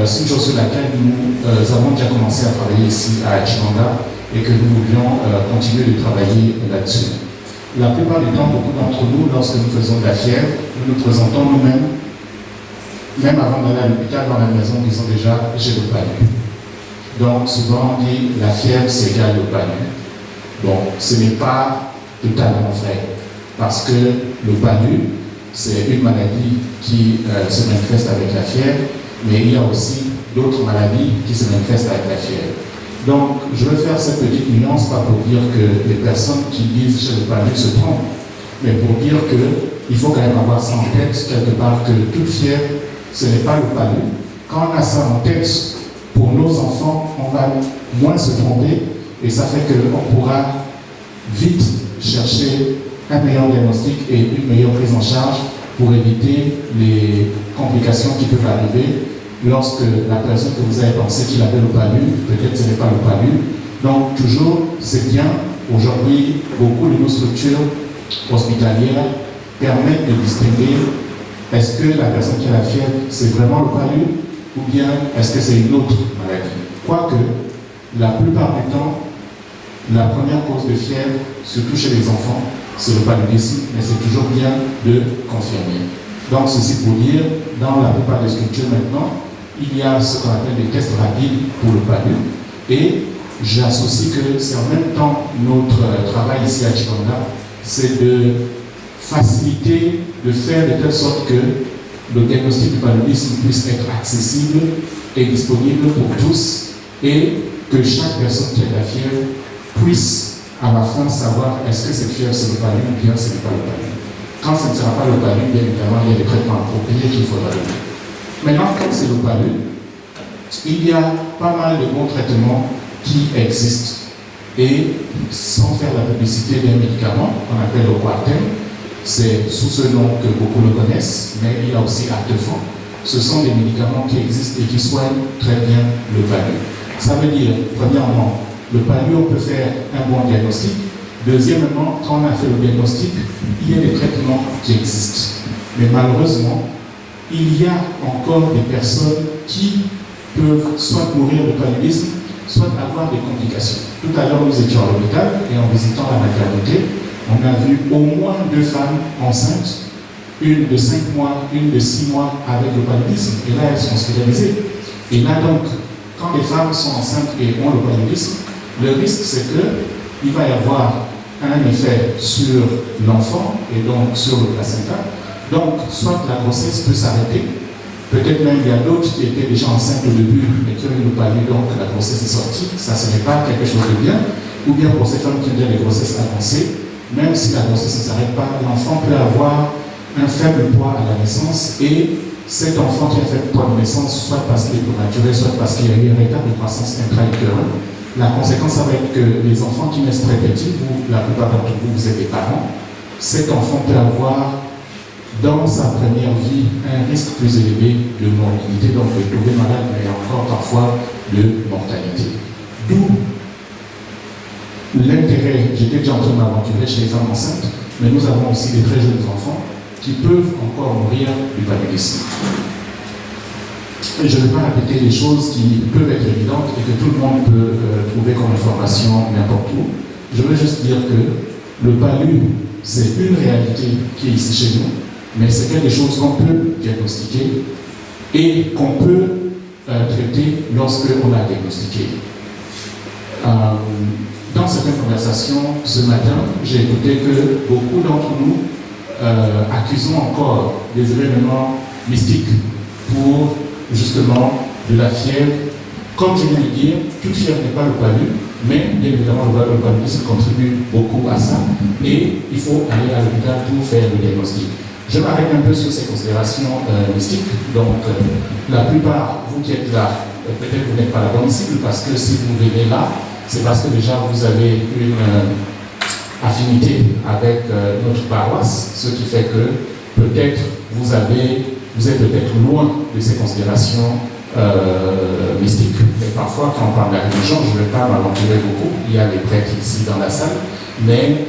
c'est une chose sur laquelle nous avons déjà commencé à travailler ici à Chimanga, et que nous voulions continuer de travailler là-dessus. La plupart du temps, beaucoup d'entre nous, lorsque nous faisons de la fièvre, nous nous présentons nous-mêmes, même avant d'aller à l'hôpital, dans la maison, disons déjà, j'ai le palu. Donc souvent on dit, la fièvre c'est égal au palu. Bon, ce n'est pas totalement vrai, parce que le palu, c'est une maladie qui se manifeste avec la fièvre, mais il y a aussi d'autres maladies qui se manifestent avec la fièvre. Donc, je vais faire cette petite nuance, pas pour dire que les personnes qui disent j'ai le palu se trompent, mais pour dire qu'il faut quand même avoir ça en tête, quelque part, que toute fièvre, ce n'est pas le palu. Quand on a ça en tête, pour nos enfants, on va moins se tromper, et ça fait qu'on pourra vite chercher un meilleur diagnostic et une meilleure prise en charge pour éviter les complications qui peuvent arriver lorsque la personne que vous avez pensé qu'il avait le palu, peut-être ce n'est pas le palu. Donc toujours, c'est bien, aujourd'hui, beaucoup de nos structures hospitalières permettent de distinguer est-ce que la personne qui a la fièvre, c'est vraiment le palu ou bien est-ce que c'est une autre maladie? Quoique, la plupart du temps, la première cause de fièvre, surtout chez les enfants, c'est le paludisme, mais c'est toujours bien de confirmer. Donc, ceci pour dire, dans la plupart des structures maintenant, il y a ce qu'on appelle des tests rapides pour le palu. Et j'associe que c'est en même temps notre travail ici à Chibanda, c'est de faciliter, de faire de telle sorte que le diagnostic du paludisme puisse être accessible et disponible pour tous et que chaque personne qui a la fièvre puisse à la fin savoir est-ce que cette fièvre c'est le palu ou bien ce n'est pas le palu. Quand ce ne sera pas le palu, bien évidemment, il y a des traitements appropriés qu'il faudra donner. Maintenant, quand c'est le palu, il y a pas mal de bons traitements qui existent. Et sans faire la publicité d'un médicament qu'on appelle le Coartem, c'est sous ce nom que beaucoup le connaissent, mais il y a aussi Artefan. Ce sont des médicaments qui existent et qui soignent très bien le palu. Ça veut dire, premièrement, le palu, on peut faire un bon diagnostic. Deuxièmement, quand on a fait le diagnostic, il y a des traitements qui existent. Mais malheureusement, il y a encore des personnes qui peuvent soit mourir de paludisme, soit avoir des complications. Tout à l'heure, nous étions à l'hôpital et en visitant la maternité, on a vu au moins 2 femmes enceintes, une de 5 mois, une de 6 mois avec le paludisme. Et là, elles sont hospitalisées. Et là, donc, quand les femmes sont enceintes et ont le paludisme, le risque, c'est qu'il va y avoir un effet sur l'enfant et donc sur le placenta. Donc, soit la grossesse peut s'arrêter, peut-être même il y a d'autres qui étaient déjà enceintes au début, mais qui ont eu le palu, donc la grossesse est sortie, ça ce n'est pas quelque chose de bien. Ou bien pour ces femmes qui ont déjà des grossesses avancées, même si la grossesse ne s'arrête pas, l'enfant peut avoir un faible poids à la naissance et cet enfant qui a fait poids de naissance, soit parce qu'il est prématuré, soit parce qu'il y a eu un retard de croissance intra-utérine, la conséquence ça va être que les enfants qui naissent très petits, vous, la plupart d'entre vous, vous êtes des parents, cet enfant peut avoir dans sa première vie un risque plus élevé de morbidité, donc de tomber malade, mais encore parfois de mortalité. D'où l'intérêt, j'étais déjà en train de m'aventurer chez les femmes enceintes, mais nous avons aussi des très jeunes enfants qui peuvent encore mourir du paludisme. Je ne vais pas répéter les choses qui peuvent être évidentes et que tout le monde peut trouver comme information n'importe où. Je veux juste dire que le palu, c'est une réalité qui est ici chez nous, mais c'est quelque chose qu'on peut diagnostiquer et qu'on peut traiter lorsque on a diagnostiqué. Dans certaines conversations ce matin, j'ai écouté que beaucoup d'entre nous accusons encore des événements mystiques pour justement de la fièvre. Comme je viens de dire, toute fièvre n'est pas le palu, mais bien évidemment le paludisme contribue beaucoup à ça et il faut aller à l'hôpital pour faire le diagnostic. Je m'arrête un peu sur ces considérations mystiques. Donc, la plupart, vous qui êtes là, peut-être vous n'êtes pas la bonne cible parce que si vous venez là, c'est parce que déjà vous avez une affinité avec notre paroisse, ce qui fait que peut-être vous êtes peut-être loin de ces considérations mystiques. Mais parfois, quand on parle de la religion, je ne vais pas m'aventurer beaucoup. Il y a les prêtres ici dans la salle. Mais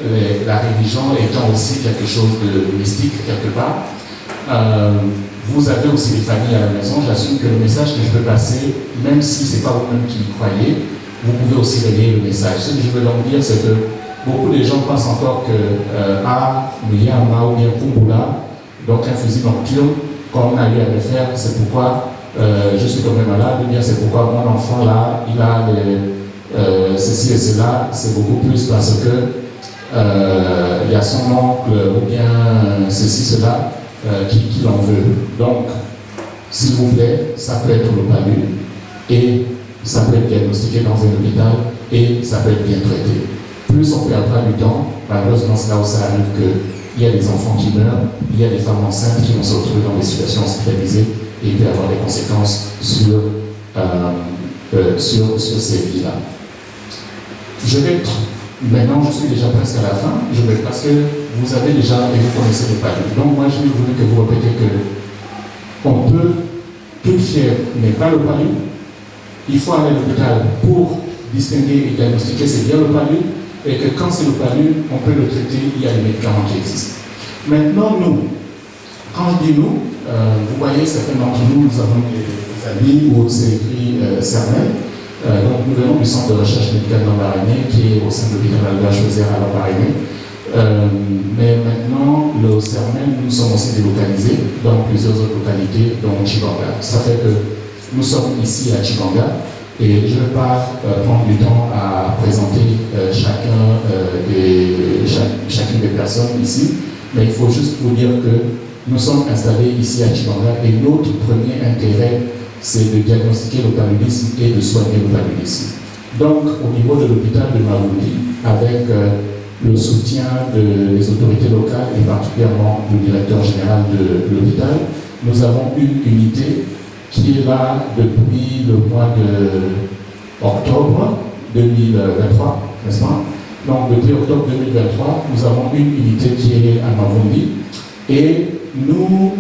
la religion étant aussi quelque chose de mystique quelque part, vous avez aussi des familles à la maison. J'assume que le message que je veux passer, même si ce n'est pas vous-même qui y croyez, vous pouvez aussi relayer le message. Ce que je veux donc dire, c'est que beaucoup de gens pensent encore que Miyama ou bien Kumbula, donc un fusil nocturne, comme on a eu à le faire, c'est pourquoi je suis tombé malade, ou bien c'est pourquoi mon enfant là, il a ceci et cela, c'est beaucoup plus parce que il y a son oncle ou bien ceci, cela qui l'en veut. Donc, s'il vous plaît, ça peut être le palu et ça peut être diagnostiqué dans un hôpital et ça peut être bien traité. Plus on perdra du temps, malheureusement c'est là où ça arrive qu'il y a des enfants qui meurent, il y a des femmes enceintes qui vont se retrouver dans des situations hospitalisées et il peut y avoir des conséquences sur ces vies-là. Je vais maintenant, je suis déjà presque à la fin, parce que vous avez déjà et vous connaissez le palu. Donc moi je voulais que vous répétez que toute fièvre n'est pas le palu. Il faut aller à l'hôpital pour distinguer et diagnostiquer c'est bien le palu, et que quand c'est le palu, on peut le traiter, il y a des médicaments qui existent. Maintenant, nous, Quand je dis nous, vous voyez, certains d'entre nous, nous avons des amis où c'est écrit CERMEL. Donc nous venons du centre de recherche médicale d'Ambaréné qui est au sein de l'hôpital Albert Chauzière à l'Ambaréné. Mais maintenant, le CERMEL, nous sommes aussi délocalisés dans plusieurs autres localités, dont Chibanga. Ça fait que nous sommes ici à Chibanga et je ne vais pas prendre du temps à présenter chacune des personnes ici, mais il faut juste vous dire que nous sommes installés ici à Chibanga et notre premier intérêt, c'est de diagnostiquer le paludisme et de soigner le paludisme. Donc, au niveau de l'hôpital de Maoundi, avec le soutien des autorités locales et particulièrement du directeur général de l'hôpital, nous avons une unité qui est là depuis le mois d'octobre 2023, n'est-ce pas? Donc depuis octobre 2023, nous avons une unité qui est à Mavundi et nous,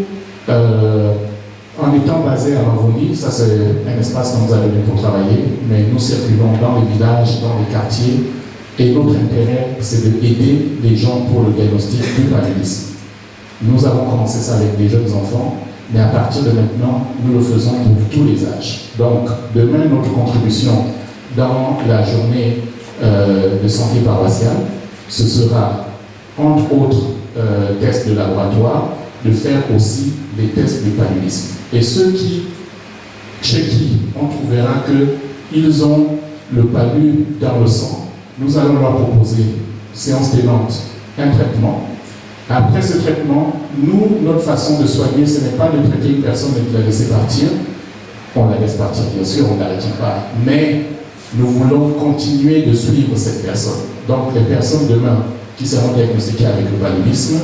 en étant basés à Mavundi, ça c'est un espace que nous avons pour travailler, mais nous circulons dans les villages, dans les quartiers. Et notre intérêt, c'est d'aider les gens pour le diagnostic du paludisme. Nous avons commencé ça avec des jeunes enfants, mais à partir de maintenant, nous le faisons pour tous les âges. Donc, demain, notre contribution dans la journée de santé paroissiale, ce sera, entre autres tests de laboratoire, de faire aussi des tests de paludisme. Et chez qui on trouvera qu'ils ont le palu dans le sang, nous allons leur proposer, séance tenante, un traitement. Après ce traitement, notre façon de soigner, ce n'est pas de traiter une personne et de la laisser partir. On la laisse partir, bien sûr, on ne la retire pas. Mais nous voulons continuer de suivre cette personne. Donc, les personnes demain qui seront diagnostiquées avec le paludisme,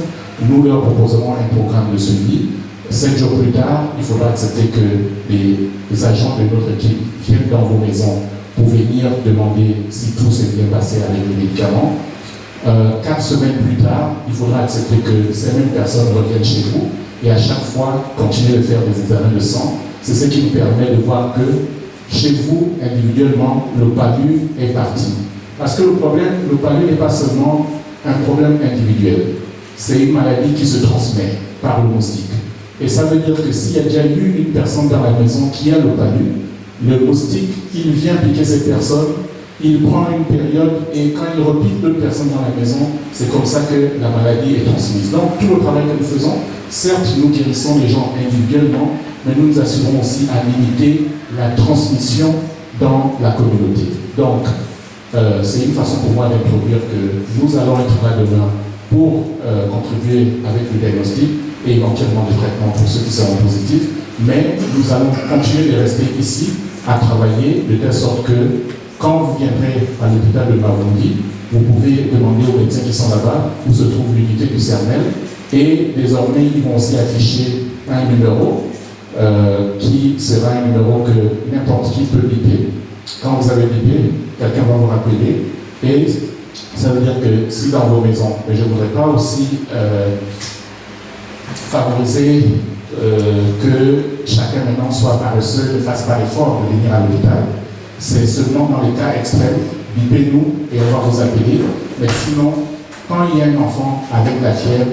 nous leur proposerons un programme de suivi. 7 jours plus tard, il faudra accepter que les agents de notre équipe viennent dans vos maisons pour venir demander si tout s'est bien passé avec les médicaments. 4 semaines plus tard, il faudra accepter que ces mêmes personnes reviennent chez vous et à chaque fois continuer de faire des examens de sang. C'est ce qui nous permet de voir que chez vous, individuellement, le palu est parti. Parce que le palu n'est pas seulement un problème individuel, c'est une maladie qui se transmet par le moustique. Et ça veut dire que s'il y a déjà eu une personne dans la maison qui a le palu, le moustique, il vient piquer cette personne, il prend une période et quand il repique d'autres personnes dans la maison, c'est comme ça que la maladie est transmise. Donc tout le travail que nous faisons, certes nous guérissons les gens individuellement, mais nous nous assurons aussi à limiter la transmission dans la communauté. Donc c'est une façon pour moi d'introduire que nous allons être là demain pour contribuer avec le diagnostic et éventuellement des traitements pour ceux qui seront positifs, mais nous allons continuer de rester ici à travailler de telle sorte que quand vous viendrez à l'hôpital de Mavundi, vous pouvez demander aux médecins qui sont là-bas où se trouve l'unité du CERMEL et désormais ils vont aussi afficher un numéro qui sera un numéro que n'importe qui peut biper. Quand vous avez bipé, quelqu'un va vous rappeler et ça veut dire que si dans vos maisons, mais je ne voudrais pas aussi favoriser que chacun maintenant soit paresseux, ne fasse pas l'effort de venir à l'hôpital. C'est seulement dans les cas extrêmes, bipez-nous et on va vous appeler. Mais sinon, quand il y a un enfant avec la fièvre,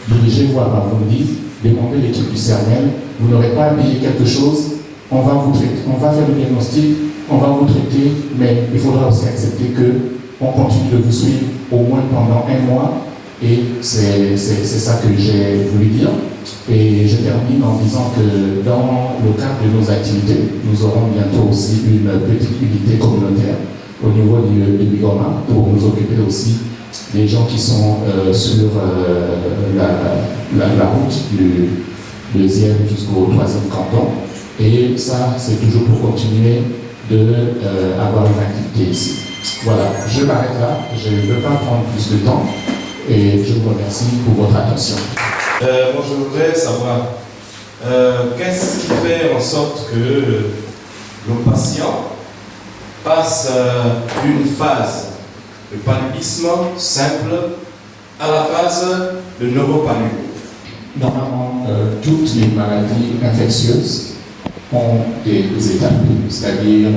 dirigez-vous à Mavundi, demandez l'équipe du CERMEL, vous n'aurez pas à payer quelque chose, on va vous traiter, on va faire le diagnostic, on va vous traiter, mais il faudra aussi accepter qu'on continue de vous suivre au moins pendant 1 mois. Et c'est ça que j'ai voulu dire. Et je termine en disant que dans le cadre de nos activités, nous aurons bientôt aussi une petite unité communautaire au niveau du Bigorma pour nous occuper aussi des gens qui sont sur la route du 2e jusqu'au 3e canton. Et ça, c'est toujours pour continuer d'avoir une activité ici. Voilà, je m'arrête là, je ne veux pas prendre plus de temps. Et je vous remercie pour votre attention. Moi, je voudrais savoir qu'est-ce qui fait en sorte que le patient passe d'une phase de paludisme simple à la phase de neuropalu. Normalement, toutes les maladies infectieuses ont des étapes, c'est-à-dire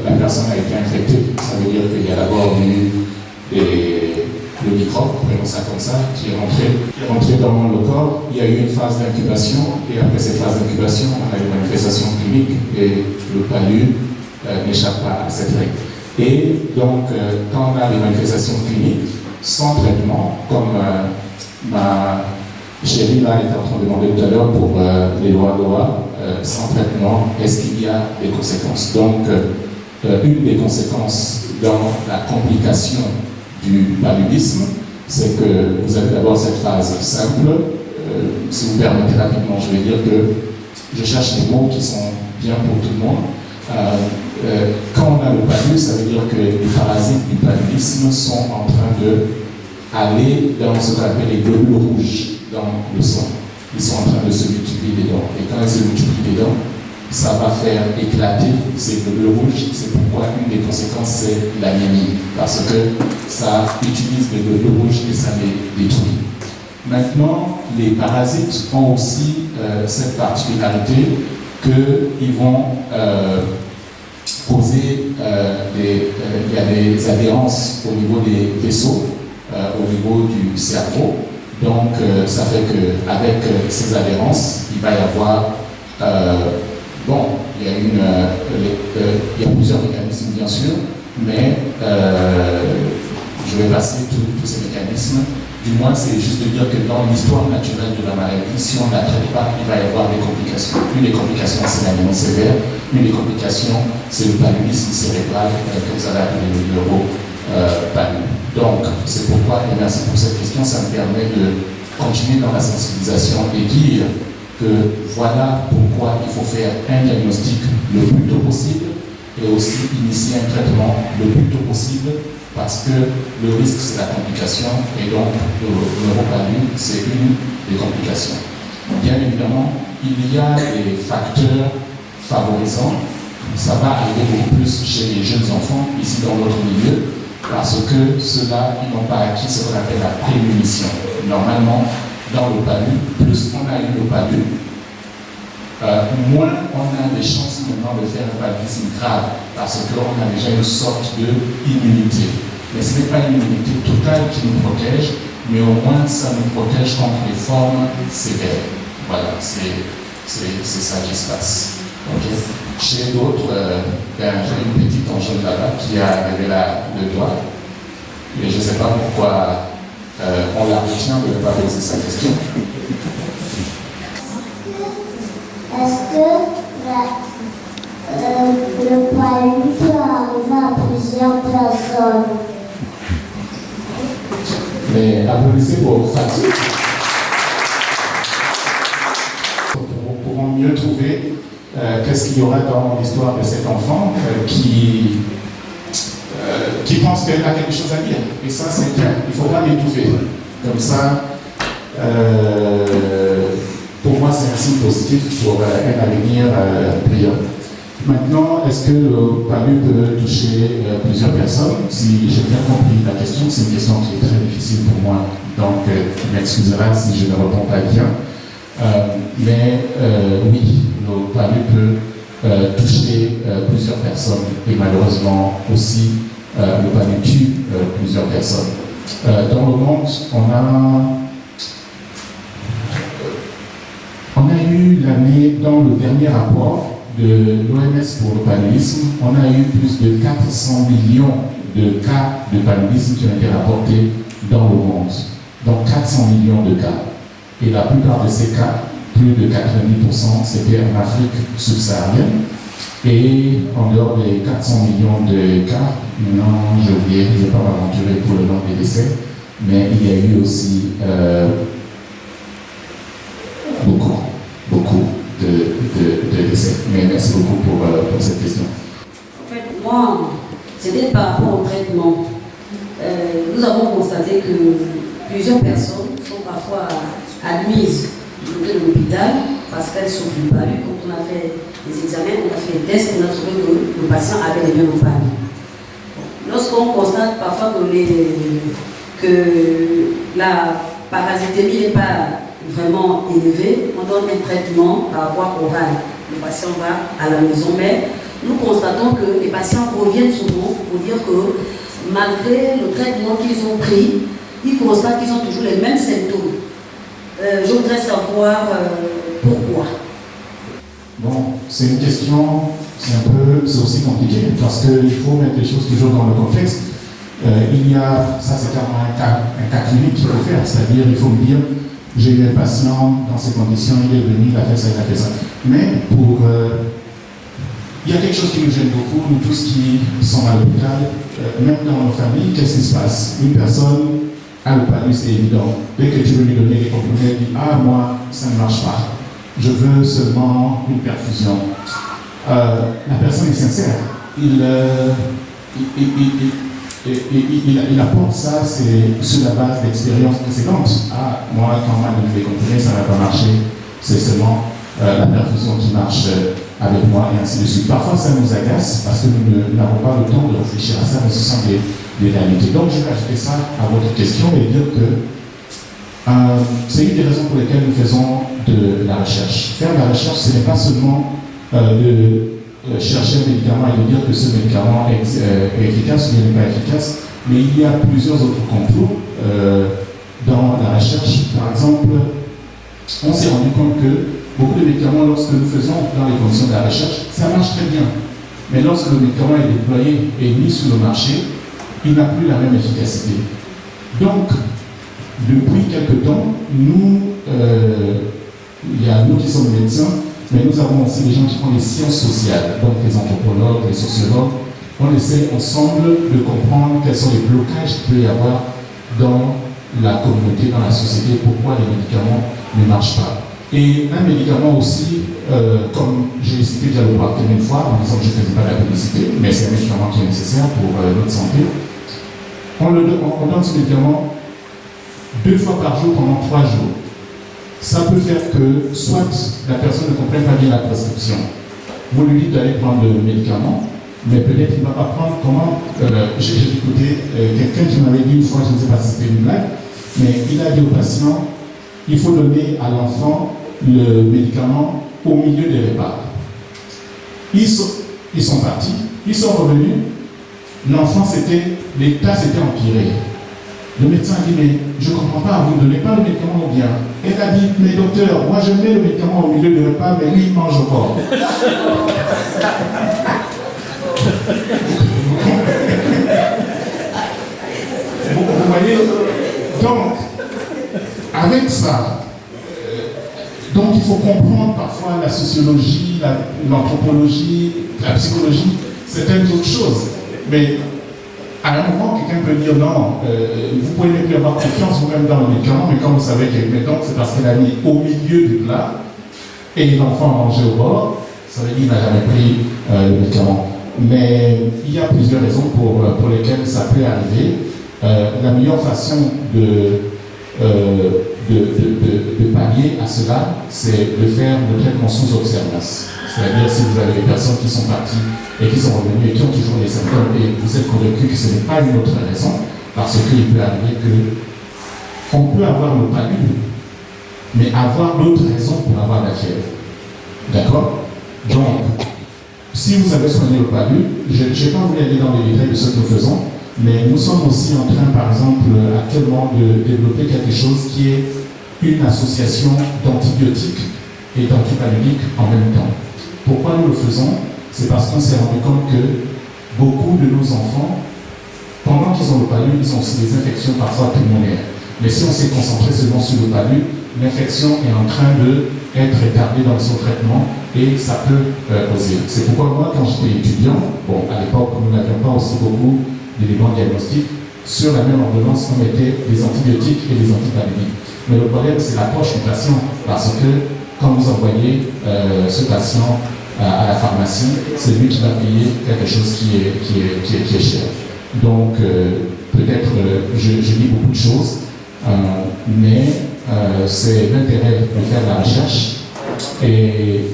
la personne a été infectée. Ça veut dire qu'il y a d'abord eu le microbe, prenons ça comme ça, qui est rentré dans le corps. Il y a eu une phase d'incubation, et après cette phase d'incubation, on a une manifestation clinique, et le palu n'échappe pas à cette règle. Et donc, quand on a des manifestations cliniques, sans traitement, comme ma chérie là était en train de demander tout à l'heure pour les lois sans traitement, est-ce qu'il y a des conséquences? Donc, une des conséquences dans la complication du paludisme, c'est que vous avez d'abord cette phase simple. Si vous permettez rapidement, je vais dire que je cherche des mots qui sont bien pour tout le monde. Quand on a le palud, ça veut dire que les parasites du paludisme sont en train d'aller dans ce qu'on appelle les globules rouges dans le sang. Ils sont en train de se multiplier dedans. Et quand ils se multiplient dedans, ça va faire éclater ces globules rouges. C'est pourquoi une des conséquences, c'est l'anémie. Parce que ça utilise les globules rouges et ça les détruit. Maintenant, les parasites ont aussi cette particularité qu'ils vont causer il y a des adhérences au niveau des vaisseaux, au niveau du cerveau. Donc, ça fait qu'avec ces adhérences, il va y avoir il y a plusieurs mécanismes, bien sûr, mais je vais passer tous ces mécanismes. Du moins, c'est juste de dire que dans l'histoire naturelle de la maladie, si on ne la traite pas, il va y avoir des complications. Une des complications, c'est l'anémie sévère. Une des complications, c'est le paludisme cérébral que vous allez appeler le neuropalud. Donc, c'est pourquoi, et merci pour cette question, ça me permet de continuer dans la sensibilisation et dire que voilà pourquoi il faut faire un diagnostic le plus tôt possible et aussi initier un traitement le plus tôt possible parce que le risque c'est la complication et donc le neuropalud c'est une des complications. Bien évidemment, il y a des facteurs favorisants. Ça va arriver beaucoup plus chez les jeunes enfants ici dans notre milieu parce que ceux-là, ils n'ont pas acquis ce qu'on appelle la prémunition. Normalement, dans le palud, plus on a eu le palud, moins on a des chances maintenant de faire un paludisme grave parce qu'on a déjà une sorte d'immunité. Mais ce n'est pas une immunité totale qui nous protège, mais au moins ça nous protège contre les formes sévères. Voilà, c'est ça qui se passe. Okay. Chez d'autres, j'ai une petite en jaune là-bas qui a levé le doigt, mais je ne sais pas pourquoi on la retient de ne pas poser sa question. Est-ce que le palud peut arriver à plusieurs personnes? Mais applaudissez pour Fatih. Nous pourrons mieux trouver qu'est-ce qu'il y aura dans l'histoire de cet enfant qui pense qu'elle a quelque chose à dire. Et ça, c'est bien. Il ne faut pas l'étouffer. Comme ça, pour moi, c'est un signe positif pour un avenir brillant. Maintenant, est-ce que le palud peut toucher plusieurs personnes? Si j'ai bien compris la question, c'est une question qui est très difficile pour moi. Donc, tu m'excuseras si je ne réponds pas bien. Mais oui, le palud peut toucher plusieurs personnes et malheureusement aussi le palud tue plusieurs personnes. Dans le monde, on a eu dans le dernier rapport de l'OMS pour le paludisme, on a eu plus de 400 millions de cas de paludisme qui ont été rapportés dans le monde. Donc 400 millions de cas. Et la plupart de ces cas, plus de 90%, c'était en Afrique subsaharienne. Et en dehors des 400 millions de cas, non, j'ai oublié, je ne vais pas m'aventurer pour le nombre des décès, mais il y a eu aussi beaucoup de décès. Mais merci beaucoup pour cette question. En fait, moi, c'était par rapport au traitement. Nous avons constaté que plusieurs personnes sont parfois admises de l'hôpital parce qu'elles souffrent du palud. Quand on a fait des examens, on a fait des tests, on a trouvé que le patient avait les mêmes palud. Lorsqu'on constate parfois que la parasitémie n'est pas vraiment élevée, on donne un traitement par voie orale. Le patient va à la maison, mais nous constatons que les patients reviennent souvent pour dire que malgré le traitement qu'ils ont pris, ils constatent qu'ils ont toujours les mêmes symptômes. Je voudrais savoir pourquoi. Bon, c'est une question, c'est aussi compliqué parce qu'il faut mettre les choses toujours dans le contexte. Il y a, ça c'est carrément un cas clinique qu'il faut faire, c'est-à-dire il faut me dire, j'ai eu un patient dans ces conditions, il est venu, il a fait ça, il a fait ça. Mais il y a quelque chose qui nous gêne beaucoup, nous tous qui sommes à l'hôpital, même dans nos familles, qu'est-ce qui se passe? Une personne a le palud, c'est évident. Dès que tu veux lui donner des comprimés, elle dit, ah moi, ça ne marche pas. Je veux seulement une perfusion. La personne est sincère. Il apporte ça, c'est sur la base d'expériences précédentes. Ah, moi, quand on m'a donné des comprimés, ça ne va pas marcher. C'est seulement la perfusion qui marche avec moi, et ainsi de suite. Parfois, ça nous agace parce que nous n'avons pas le temps de réfléchir à ça, mais ce sont des réalités. Donc, je vais ajouter ça à votre question et dire que c'est une des raisons pour lesquelles nous faisons de la recherche. Faire de la recherche, ce n'est pas seulement de chercher un médicament et de dire que ce médicament est efficace ou n'est pas efficace, mais il y a plusieurs autres complots dans la recherche. Par exemple, on s'est rendu compte que beaucoup de médicaments, lorsque nous faisons dans les conditions de la recherche, ça marche très bien. Mais lorsque le médicament est déployé et mis sur le marché, il n'a plus la même efficacité. Donc, depuis quelque temps, nous, il y a nous qui sommes médecins, mais nous avons aussi des gens qui font les sciences sociales, donc les anthropologues, les sociologues. On essaie ensemble de comprendre quels sont les blocages qu'il peut y avoir dans la communauté, dans la société, pourquoi les médicaments ne marchent pas. Et un médicament aussi, comme j'ai cité déjà le Bactrim une fois, en disant que je ne faisais pas de la publicité, mais c'est un médicament qui est nécessaire pour notre santé. On donne ce médicament 2 fois par jour pendant 3 jours. Ça peut faire que soit la personne ne comprenne pas bien la prescription. Vous lui dites d'aller prendre le médicament, mais peut-être qu'il ne va pas prendre comment. J'ai écouté quelqu'un qui m'avait dit une fois, je ne sais pas si c'était une blague, mais il a dit au patient, il faut donner à l'enfant le médicament au milieu des repas. Ils sont partis, ils sont revenus, l'enfant l'état s'était empiré. Le médecin a dit, mais je ne comprends pas, vous ne donnez pas le médicament bien. Elle a dit, mais docteur, moi je mets le médicament au milieu du repas, mais lui il mange encore. Vous voyez? Donc, avec ça, donc il faut comprendre parfois la sociologie, l'anthropologie, la psychologie, certaines autres choses. Mais à un moment, quelqu'un peut dire non, vous pouvez même plus avoir confiance vous-même dans le médicament, mais quand vous savez qu'il y a une méthode, c'est parce qu'elle a mis au milieu du plat et l'enfant a mangé au bord, ça veut dire qu'il n'a jamais pris le médicament. Mais il y a plusieurs raisons pour lesquelles ça peut arriver. La meilleure façon de pallier à cela, c'est de faire le traitement sous observance. C'est-à-dire si vous avez des personnes qui sont parties et qui sont revenues et qui ont toujours des symptômes et vous êtes convaincu que ce n'est pas une autre raison, parce qu'il peut arriver qu'on peut avoir le palud, mais avoir d'autres raisons pour avoir la fièvre. D'accord? Donc, si vous avez soigné le palud, je n'ai pas voulu aller dans les détails de ce que nous faisons, mais nous sommes aussi en train, par exemple, actuellement de développer quelque chose qui est une association d'antibiotiques et d'antipaludiques en même temps. Pourquoi nous le faisons? C'est parce qu'on s'est rendu compte que beaucoup de nos enfants, pendant qu'ils ont le palud, ils ont aussi des infections parfois pulmonaires. Mais si on s'est concentré seulement sur le palud, l'infection est en train d'être retardée dans son traitement et ça peut causer. C'est pourquoi moi, quand j'étais étudiant, bon, à l'époque, nous n'avions pas aussi beaucoup d'éléments diagnostiques, sur la même ordonnance, on mettait des antibiotiques et des antipaludiques. Mais le problème, c'est l'approche du patient, parce que quand vous envoyez ce patient à la pharmacie, c'est lui qui va payer quelque chose qui est cher. Donc, peut-être, je dis beaucoup de choses, mais c'est l'intérêt de faire la recherche. Et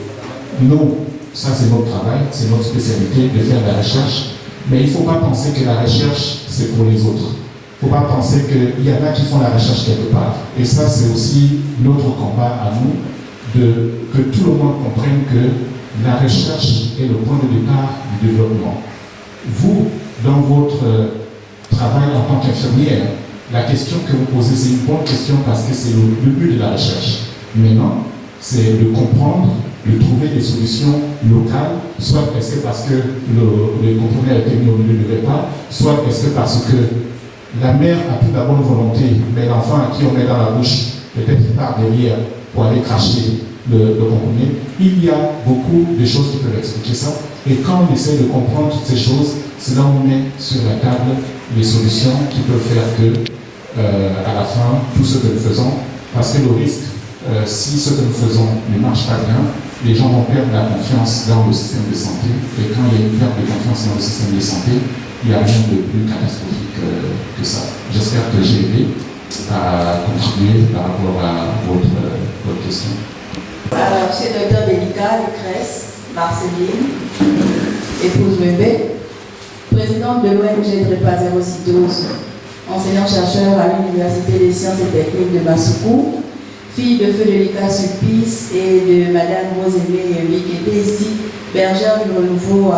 nous, ça c'est notre travail, c'est notre spécialité de faire la recherche. Mais il ne faut pas penser que la recherche, c'est pour les autres. Il ne faut pas penser qu'il y en a qui font la recherche quelque part. Et ça, c'est aussi notre combat à nous, que tout le monde comprenne que la recherche est le point de départ du développement. Vous, dans votre travail en tant qu'infirmière, la question que vous posez, c'est une bonne question parce que c'est le but de la recherche. Maintenant, c'est de comprendre, de trouver des solutions locales, soit est-ce que parce que le compromis a été mis au milieu du repas, soit est-ce que parce que la mère a toute la bonne volonté, mais l'enfant à qui on met dans la bouche, peut-être part derrière pour aller cracher le compromis. Il y a beaucoup de choses qui peuvent expliquer ça. Et quand on essaie de comprendre toutes ces choses, c'est là où on met sur la table les solutions qui peuvent faire que, à la fin, tout ce que nous faisons, parce que le risque, si ce que nous faisons ne marche pas bien, les gens vont perdre la confiance dans le système de santé. Et quand il y a une perte de confiance dans le système de santé, il n'y a rien de plus catastrophique que ça. J'espère que j'ai aidé à continuer par rapport à votre question. Alors, chez le docteur Délicat Lucrèce, Marceline, épouse bébé, présidente de l'ONG Drépanocytose, enseignant-chercheur à l'Université des sciences et techniques de Massoukou, fille de Feu Délicat Sulpice et de Madame Rosemée Yembi, qui était ici bergère du renouveau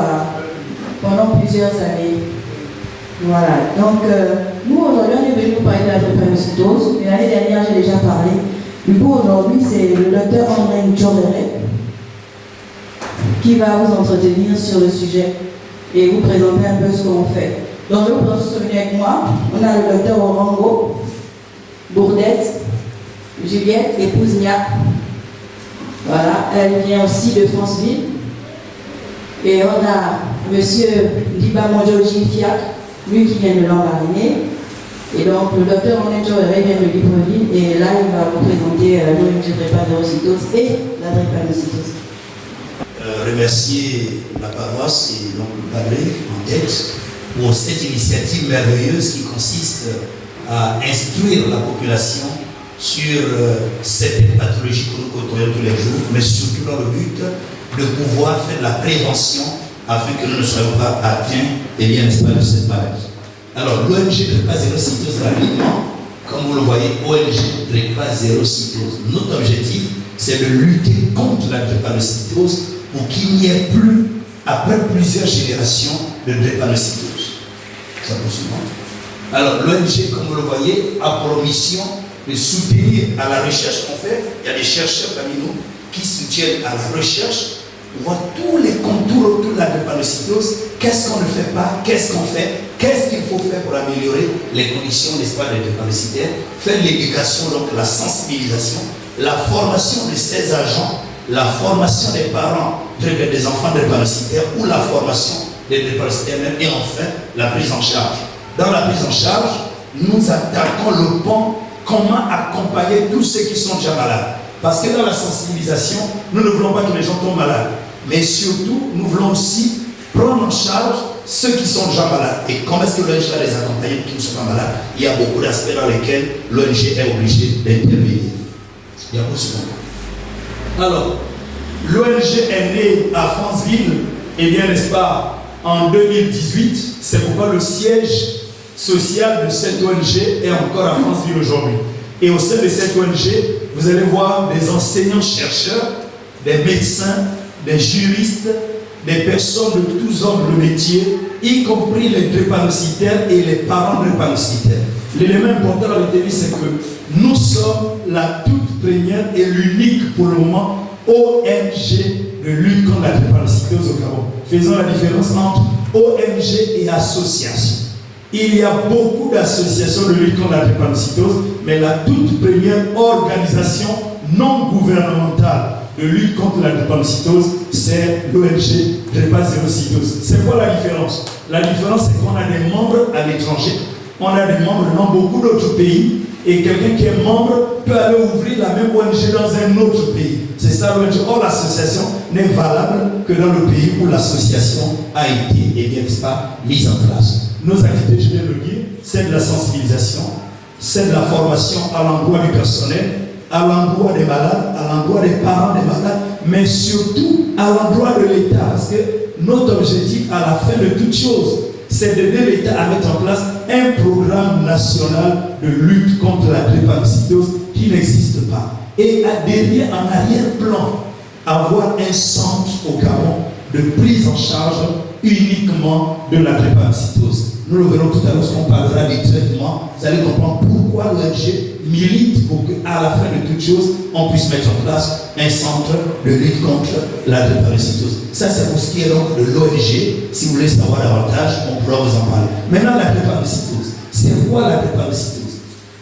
pendant plusieurs années. Voilà, donc nous aujourd'hui on est venu vous parler de la drépanocytose, mais l'année dernière j'ai déjà parlé. Du coup aujourd'hui c'est le docteur André Ntchorere qui va vous entretenir sur le sujet et vous présenter un peu ce qu'on fait. Donc je vous présente ce venu avec moi, on a le docteur Orango, Bourdette, Juliette, épouse Nia. Voilà, elle vient aussi de Franceville. Et on a monsieur Liba Mondjoji Fiak, lui qui vient de l'Ambariné. Et donc le docteur André Ntchorere vient de Libreville et là il va vous présenter l'ONG Drépanocytose et la drépanocytose. Remercier la paroisse et donc le padre en tête pour cette initiative merveilleuse qui consiste à instruire la population sur certaines pathologies que nous côtoyons tous les jours, mais surtout dans le but de pouvoir faire de la prévention afin que nous ne soyons pas atteints et bien n'est-ce pas de cette maladie. Alors l'ONG Drépanocytose rapidement, comme vous le voyez, ONG Drépanocytose. Notre objectif c'est de lutter contre la drépanocytose pour qu'il n'y ait plus, après plusieurs générations, de drépanocytose. Ça peut souvent. Alors l'ONG, comme vous le voyez, a pour mission de soutenir à la recherche qu'on fait. Il y a des chercheurs parmi nous qui soutiennent à la recherche. On voit tous les contours autour de la drépanocytose. Qu'est-ce qu'on ne fait pas? Qu'est-ce qu'on fait? Qu'est-ce qu'il faut faire pour améliorer les conditions, n'est-ce pas, des drépanocytaires? Faire l'éducation, donc la sensibilisation, la formation de ces agents, la formation des parents des enfants drépanocytaires ou la formation des drépanocytaires même, et enfin la prise en charge. Dans la prise en charge, nous attaquons le pan comment accompagner tous ceux qui sont déjà malades. Parce que dans la sensibilisation, nous ne voulons pas que les gens tombent malades, mais surtout, nous voulons aussi prendre en charge ceux qui sont déjà malades. Et comment est-ce que l'ONG va les accompagner qui ne sont pas malades? Il y a beaucoup d'aspects dans lesquels l'ONG est obligée d'intervenir. Il y a beaucoup de. Alors, l'ONG est née à Franceville, et bien n'est-ce pas, en 2018. C'est pourquoi le siège social de cette ONG est encore à Franceville aujourd'hui. Et au sein de cette ONG, vous allez voir des enseignants-chercheurs, des médecins, des juristes, des personnes de tous ordres de métier, y compris les drépanocytaires et les parents drépanocytaires. L'élément important à retenir, c'est que nous sommes la toute première et l'unique pour le moment ONG de lutte contre la drépanocytose au Gabon. Faisons la différence entre ONG et association. Il y a beaucoup d'associations de lutte contre la drépanocytose, mais la toute première organisation non gouvernementale de lutte contre la drépanocytose, c'est l'ONG Drépanocytose. C'est quoi la différence? La différence, c'est qu'on a des membres à l'étranger, on a des membres dans beaucoup d'autres pays, et quelqu'un qui est membre peut aller ouvrir la même ONG dans un autre pays. C'est ça l'ONG. Or, l'association n'est valable que dans le pays où l'association a été, et bien, n'est-ce pas, mise en place. Nos activités, je viens de le dire, c'est de la sensibilisation, c'est de la formation à l'endroit du personnel, à l'endroit des malades, à l'endroit des parents des malades, mais surtout à l'endroit de l'État. Parce que notre objectif, à la fin de toute chose, c'est d'aider l'État à mettre en place un programme national de lutte contre la drépanocytose qui n'existe pas. Et à derrière, en arrière-plan, avoir un centre au Gabon de prise en charge uniquement de la drépanocytose. Nous le verrons tout à l'heure lorsqu'on parlera des traitements. Vous allez comprendre pourquoi l'ONG milite pour qu'à la fin de toute chose, on puisse mettre en place un centre de lutte contre la drépanocytose. Ça, c'est pour ce qui est donc de l'ONG. Si vous voulez savoir davantage, on pourra vous en parler. Maintenant, la drépanocytose. C'est quoi la drépanocytose?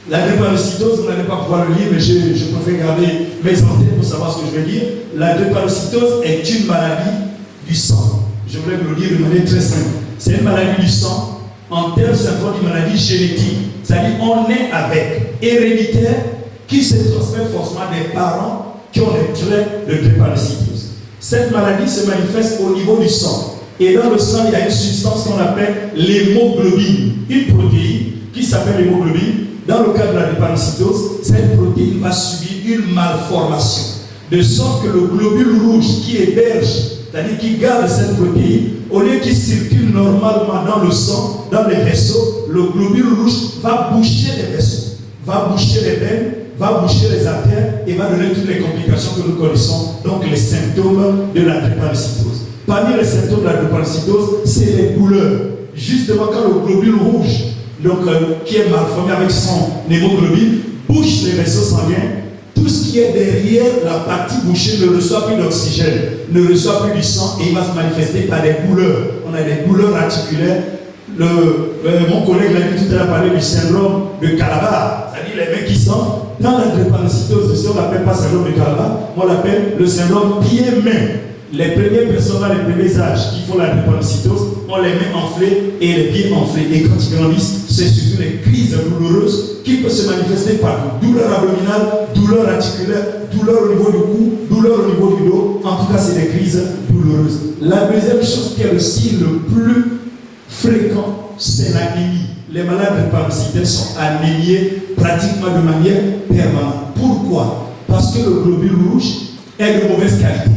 La drépanocytose, vous n'allez pas pouvoir le lire, mais je préfère garder mes antennes pour savoir ce que je vais dire. La drépanocytose est une maladie du sang. Je voulais vous le dire de manière très simple. C'est une maladie du sang. En termes simplement d'une maladie génétique. C'est-à-dire on est avec héréditaire qui se transmet forcément des parents qui ont des traits de drépanocytose. Cette maladie se manifeste au niveau du sang. Et dans le sang, il y a une substance qu'on appelle l'hémoglobine. Une protéine qui s'appelle l'hémoglobine. Dans le cas de la drépanocytose, cette protéine va subir une malformation. De sorte que le globule rouge qui héberge, c'est-à-dire qui garde cette protéine, au lieu qu'il circule normalement dans le sang, dans les vaisseaux, le globule rouge va boucher les vaisseaux, va boucher les veines, va boucher les artères et va donner toutes les complications que nous connaissons, donc les symptômes de la drépanocytose. Parmi les symptômes de la drépanocytose, c'est les douleurs. Justement, quand le globule rouge, donc, qui est malformé avec son hémoglobine, bouche les vaisseaux sanguins, tout ce qui est derrière la partie bouchée ne reçoit plus d'oxygène, ne reçoit plus du sang et il va se manifester par des douleurs. On a des douleurs articulaires. Mon collègue l'a dit tout à l'heure, parlé du syndrome de Calabar, c'est-à-dire les mains qui sentent. Dans la drépanocytose, si on ne l'appelle pas syndrome de Calabar, on l'appelle le syndrome pied-main. Les premières personnes dans les premiers âges qui font la drépanocytose ont les mains enflées et les pieds enflés. Et quand ils grandissent, c'est surtout les crises douloureuses qui peuvent se manifester par douleur abdominale, douleur articulaire, douleur au niveau du cou, douleur au niveau du dos. En tout cas, c'est des crises douloureuses. La deuxième chose qui est le signe le plus fréquent, c'est l'anémie. Les malades drépanocytaires sont anémiés pratiquement de manière permanente. Pourquoi? Parce que le globule rouge est de mauvaise qualité.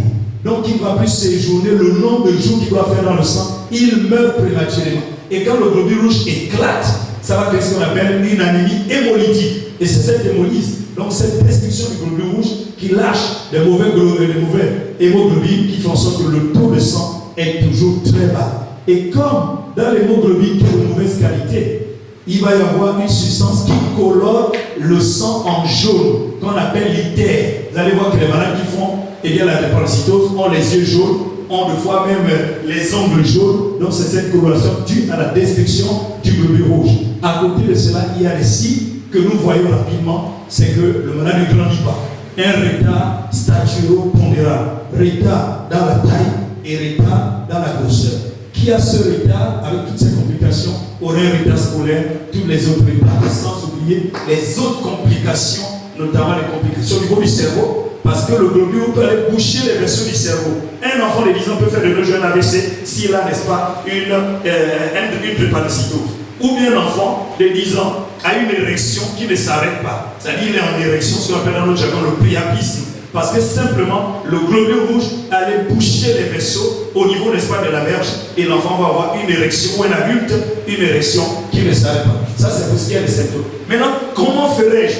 Donc il ne va plus séjourner le nombre de jours qu'il doit faire dans le sang. Il meurt prématurément. Et quand le globule rouge éclate, ça va créer ce qu'on appelle une anémie hémolytique. Et c'est cette hémolyse, donc cette destruction du globule rouge qui lâche des mauvais hémoglobines qui font en sorte que le taux de sang est toujours très bas. Et comme dans l'hémoglobine qui est de mauvaise qualité, il va y avoir une substance qui colore le sang en jaune, qu'on appelle l'ither. Vous allez voir que les malades qui font la drépanocytose ont les yeux jaunes, ont de fois même les ongles jaunes. Donc c'est cette coloration due à la destruction du globule rouge. À côté de cela, il y a des signes que nous voyons rapidement, c'est que le malade ne grandit pas. Un retard staturo-pondéral, retard dans la taille et retard dans la grosseur. Qui a ce retard avec toutes ces complications aura un retard scolaire, tous les autres retards, sans oublier les autres complications, notamment les complications au niveau du cerveau. Parce que le globule peut aller boucher les vaisseaux du cerveau. Un enfant de 10 ans peut faire de nos jeunes AVC s'il a, n'est-ce pas, une drépanocytose. Ou bien un enfant de 10 ans a une érection qui ne s'arrête pas. C'est-à-dire qu'il est en érection, ce qu'on appelle dans notre jargon le priapisme. Parce que simplement, le globule rouge allait boucher les vaisseaux au niveau, n'est-ce pas, de la verge. Et l'enfant va avoir une érection, ou un adulte, une érection qui ne s'arrête pas. Ça, c'est pour ce qui est des symptômes. Maintenant, comment ferais-je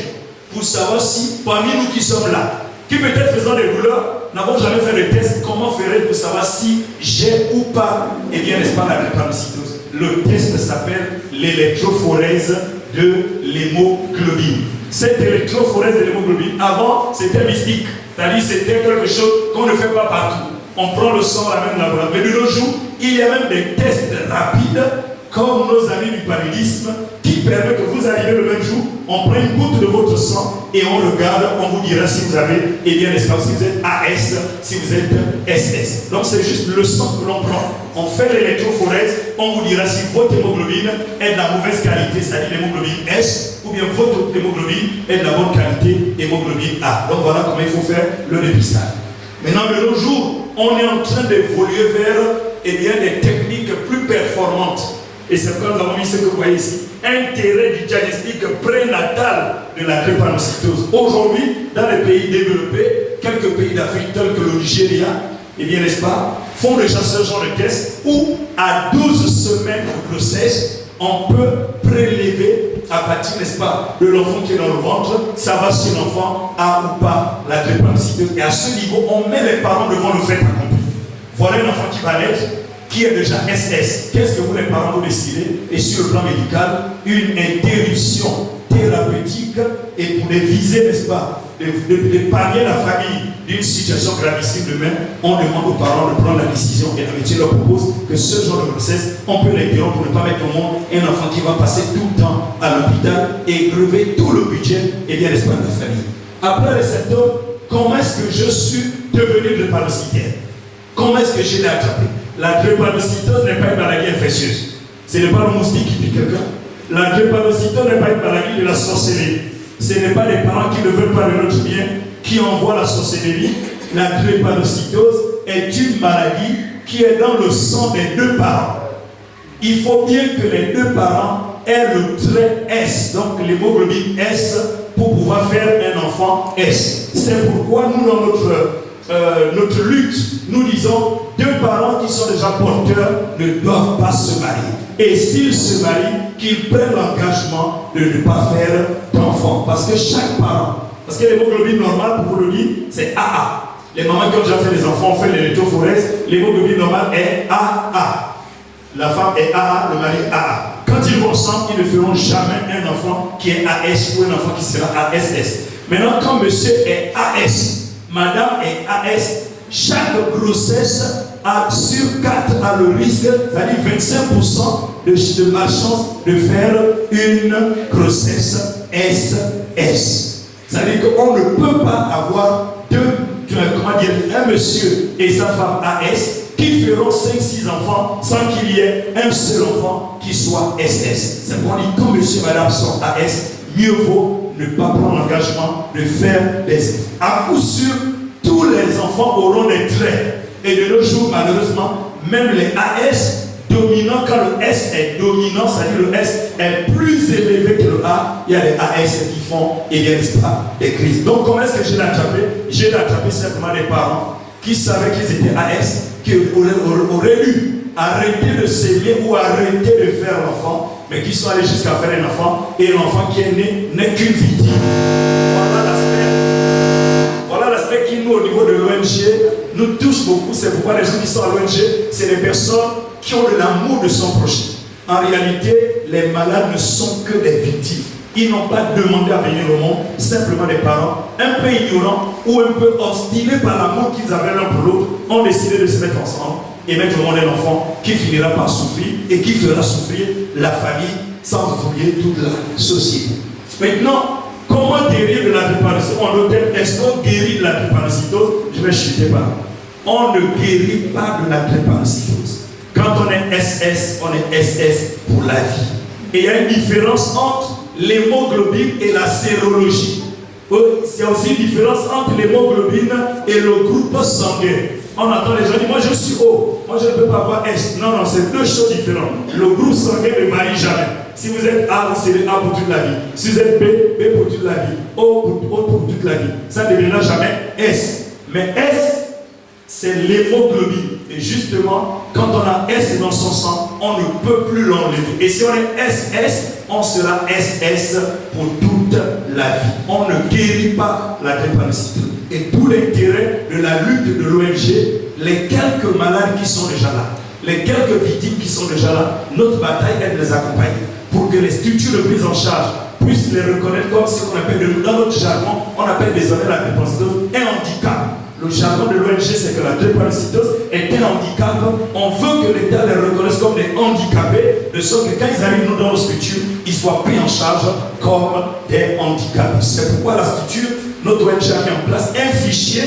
pour savoir si, parmi nous qui sommes là, qui peut-être faisant des douleurs, n'avons jamais fait de test, comment ferais-je pour savoir si j'ai ou pas, eh bien, n'est-ce pas, la drépanocytose? Le test s'appelle l'électrophorèse de l'hémoglobine. Cette électrophorèse de l'hémoglobine, avant, c'était mystique. C'est-à-dire c'était quelque chose qu'on ne fait pas partout. On prend le sang, la même laboratoire. Mais de nos jours, il y a même des tests rapides, comme nos amis du paludisme, qui permettent que vous arrivez le même jour, on prend une goutte de votre sang et on regarde, on vous dira si vous avez, eh bien, n'est-ce pas, si vous êtes AS, si vous êtes SS. Donc c'est juste le sang que l'on prend. On fait l'électrophorèse, on vous dira si votre hémoglobine est de la mauvaise qualité, c'est-à-dire l'hémoglobine S, ou bien votre hémoglobine est de la bonne qualité, hémoglobine A. Donc voilà comment il faut faire le dépistage. Maintenant, de nos jours, on est en train d'évoluer vers, eh bien, des techniques plus performantes. Et c'est pourquoi nous avons mis ce que vous voyez ici. Intérêt du diagnostic prénatal de la drépanocytose. Aujourd'hui, dans les pays développés, quelques pays d'Afrique tels que le Nigeria, eh bien, n'est-ce pas, font déjà ce genre de test où, à 12 semaines de grossesse, on peut prélever à partir, n'est-ce pas, de l'enfant qui est dans le ventre, savoir si l'enfant a ou pas la drépanocytose. Et à ce niveau, on met les parents devant le fait accompli. Voilà un enfant qui va naître, qui est déjà SS. Qu'est-ce que vous les parents vous décidez? Et sur le plan médical, une interruption thérapeutique et pour les viser, n'est-ce pas, d'épargner la famille d'une situation gravissime demain, on demande aux parents de prendre la décision et la médecine leur propose que ce genre de grossesse, on peut l'interrompre pour ne pas mettre au monde un enfant qui va passer tout le temps à l'hôpital et grever tout le budget et bien n'est-ce pas de la famille. Après les symptômes, comment est-ce que je suis devenu drépanocytaire? Comment est-ce que je l'ai attrapé? La drépanocytose n'est pas une maladie infectieuse. Ce n'est pas le moustique qui pique quelqu'un. La drépanocytose n'est pas une maladie de la sorcellerie. Ce n'est pas les parents qui ne veulent pas de notre bien qui envoient la sorcellerie. La drépanocytose est une maladie qui est dans le sang des deux parents. Il faut bien que les deux parents aient le trait S, donc l'hémoglobine S, pour pouvoir faire un enfant S. C'est pourquoi nous, dans notre lutte, nous disons deux parents qui sont déjà porteurs ne doivent pas se marier. Et s'ils se marient, qu'ils prennent l'engagement de ne pas faire d'enfants. Parce que chaque parent, parce que l'hémoglobine normale, pour vous le dire, c'est AA. Les mamans qui ont déjà fait des enfants ont fait l'électrophorèse, l'hémoglobine normale est AA. La femme est AA, le mari est AA. Quand ils vont ensemble, ils ne feront jamais un enfant qui est AS ou un enfant qui sera ASS. Maintenant, quand monsieur est AS, madame est AS, chaque grossesse sur 4 a le risque, c'est-à-dire 25% de malchance de faire une grossesse SS. C'est-à-dire qu'on ne peut pas avoir un monsieur et sa femme AS qui feront 5-6 enfants sans qu'il y ait un seul enfant qui soit SS. C'est pour dire que quand monsieur et madame sont AS, mieux vaut ne pas prendre l'engagement de faire des enfants. À coup sûr, tous les enfants auront des traits. Et de nos jours, malheureusement, même les AS dominants, quand le S est dominant, c'est-à-dire le S est plus élevé que le A, il y a des AS qui font, et il y a des crises. Donc, comment est-ce que je l'ai attrapé? Je l'ai attrapé simplement des parents qui savaient qu'ils étaient AS, qui auraient dû arrêter de s'aimer ou arrêter de faire l'enfant, mais qui sont allés jusqu'à faire un enfant, et l'enfant qui est né n'est qu'une victime. Voilà l'aspect qui, nous, au niveau de l'ONG, nous touche beaucoup. C'est pourquoi les gens qui sont à l'ONG, c'est les personnes qui ont de l'amour de son prochain. En réalité, les malades ne sont que des victimes. Ils n'ont pas demandé à venir au monde, simplement des parents un peu ignorants ou un peu obstinés par l'amour qu'ils avaient l'un pour l'autre, ont décidé de se mettre ensemble et mettre au monde un enfant qui finira par souffrir et qui fera souffrir la famille sans oublier toute la société. Maintenant, comment guérir de la drépanocytose? Est-ce qu'on guérit de la drépanocytose? Je vais chuter par là. On ne guérit pas de la drépanocytose. Quand on est SS, on est SS pour la vie. Et il y a une différence entre l'hémoglobine et la sérologie. Il y a aussi une différence entre l'hémoglobine et le groupe sanguin. On entend les gens dire, moi je suis O, moi je ne peux pas avoir S. Non, non, c'est deux choses différentes. Le groupe sanguin ne varie jamais. Si vous êtes A, vous serez A pour toute la vie. Si vous êtes B, B pour toute la vie. O pour toute la vie. Ça ne deviendra jamais S. Mais S, c'est l'hémoglobine. Et justement, quand on a S dans son sang, on ne peut plus l'enlever. Et si on est SS, on sera SS pour toute la vie. On ne guérit pas la drépanocytose. Et tout l'intérêt de la lutte de l'ONG, les quelques malades qui sont déjà là, les quelques victimes qui sont déjà là, notre bataille est de les accompagner pour que les structures de prise en charge puissent les reconnaître comme ce qu'on appelle, dans notre jargon, on appelle désormais la drépanocytose un handicap. Le jargon de l'ONG, c'est que la drépanocytose est un handicap. On veut que l'État les reconnaisse comme des handicapés, de sorte que quand ils arrivent dans nos structures, ils soient pris en charge comme des handicapés. C'est pourquoi la structure, notre ONG a mis en place un fichier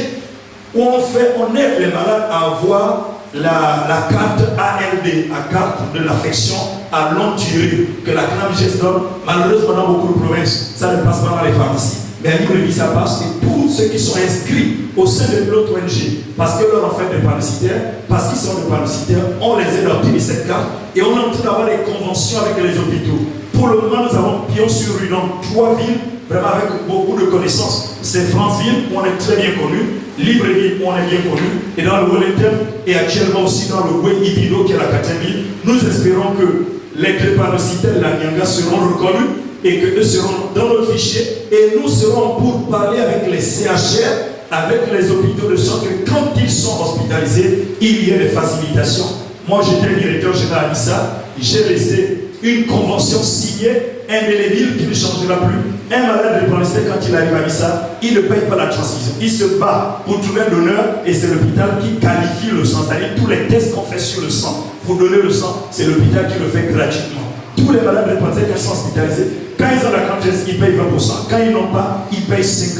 où on aide les malades à avoir la carte ALD, la carte de l'affection à longue durée, que la CNAMGES donne. Malheureusement, dans beaucoup de provinces, ça ne passe pas dans les pharmacies. Mais à Libreville, ça passe, et tous ceux qui sont inscrits au sein de notre ONG, parce que leur enfant est drépanocytaire, parce qu'ils sont drépanocytaires, on les aide à obtenir cette carte et on est en train d'avoir des conventions avec les hôpitaux. Pour le moment, nous avons Pion-sur-Rue dans 3 villes, vraiment avec beaucoup de connaissances. C'est Franceville, où on est très bien connu, Libreville, où on est bien connu, et dans le Wellington, et actuellement aussi dans le Wei-Ivino, qui est la 4e ville. Nous espérons que les drépanocytaires, la Nyanga, seront reconnus et qu'eux seront dans notre fichier, et nous serons pour parler avec les CHR, avec les hôpitaux, de sorte que quand ils sont hospitalisés, il y ait des facilitations. Moi, j'étais directeur général à l'ISA. J'ai laissé une convention signée, indélébile, qui ne changera plus. Un malade drépanocytaire, quand il arrive à l'ISA, il ne paye pas la transfusion. Il se bat pour trouver un donneur et c'est l'hôpital qui qualifie le sang. C'est-à-dire tous les tests qu'on fait sur le sang pour donner le sang, c'est l'hôpital qui le fait gratuitement. Tous les malades drépanocytaires qui sont hospitalisés, quand ils ont la carte, ils payent 20%. Quand ils n'ont pas, ils payent 50%.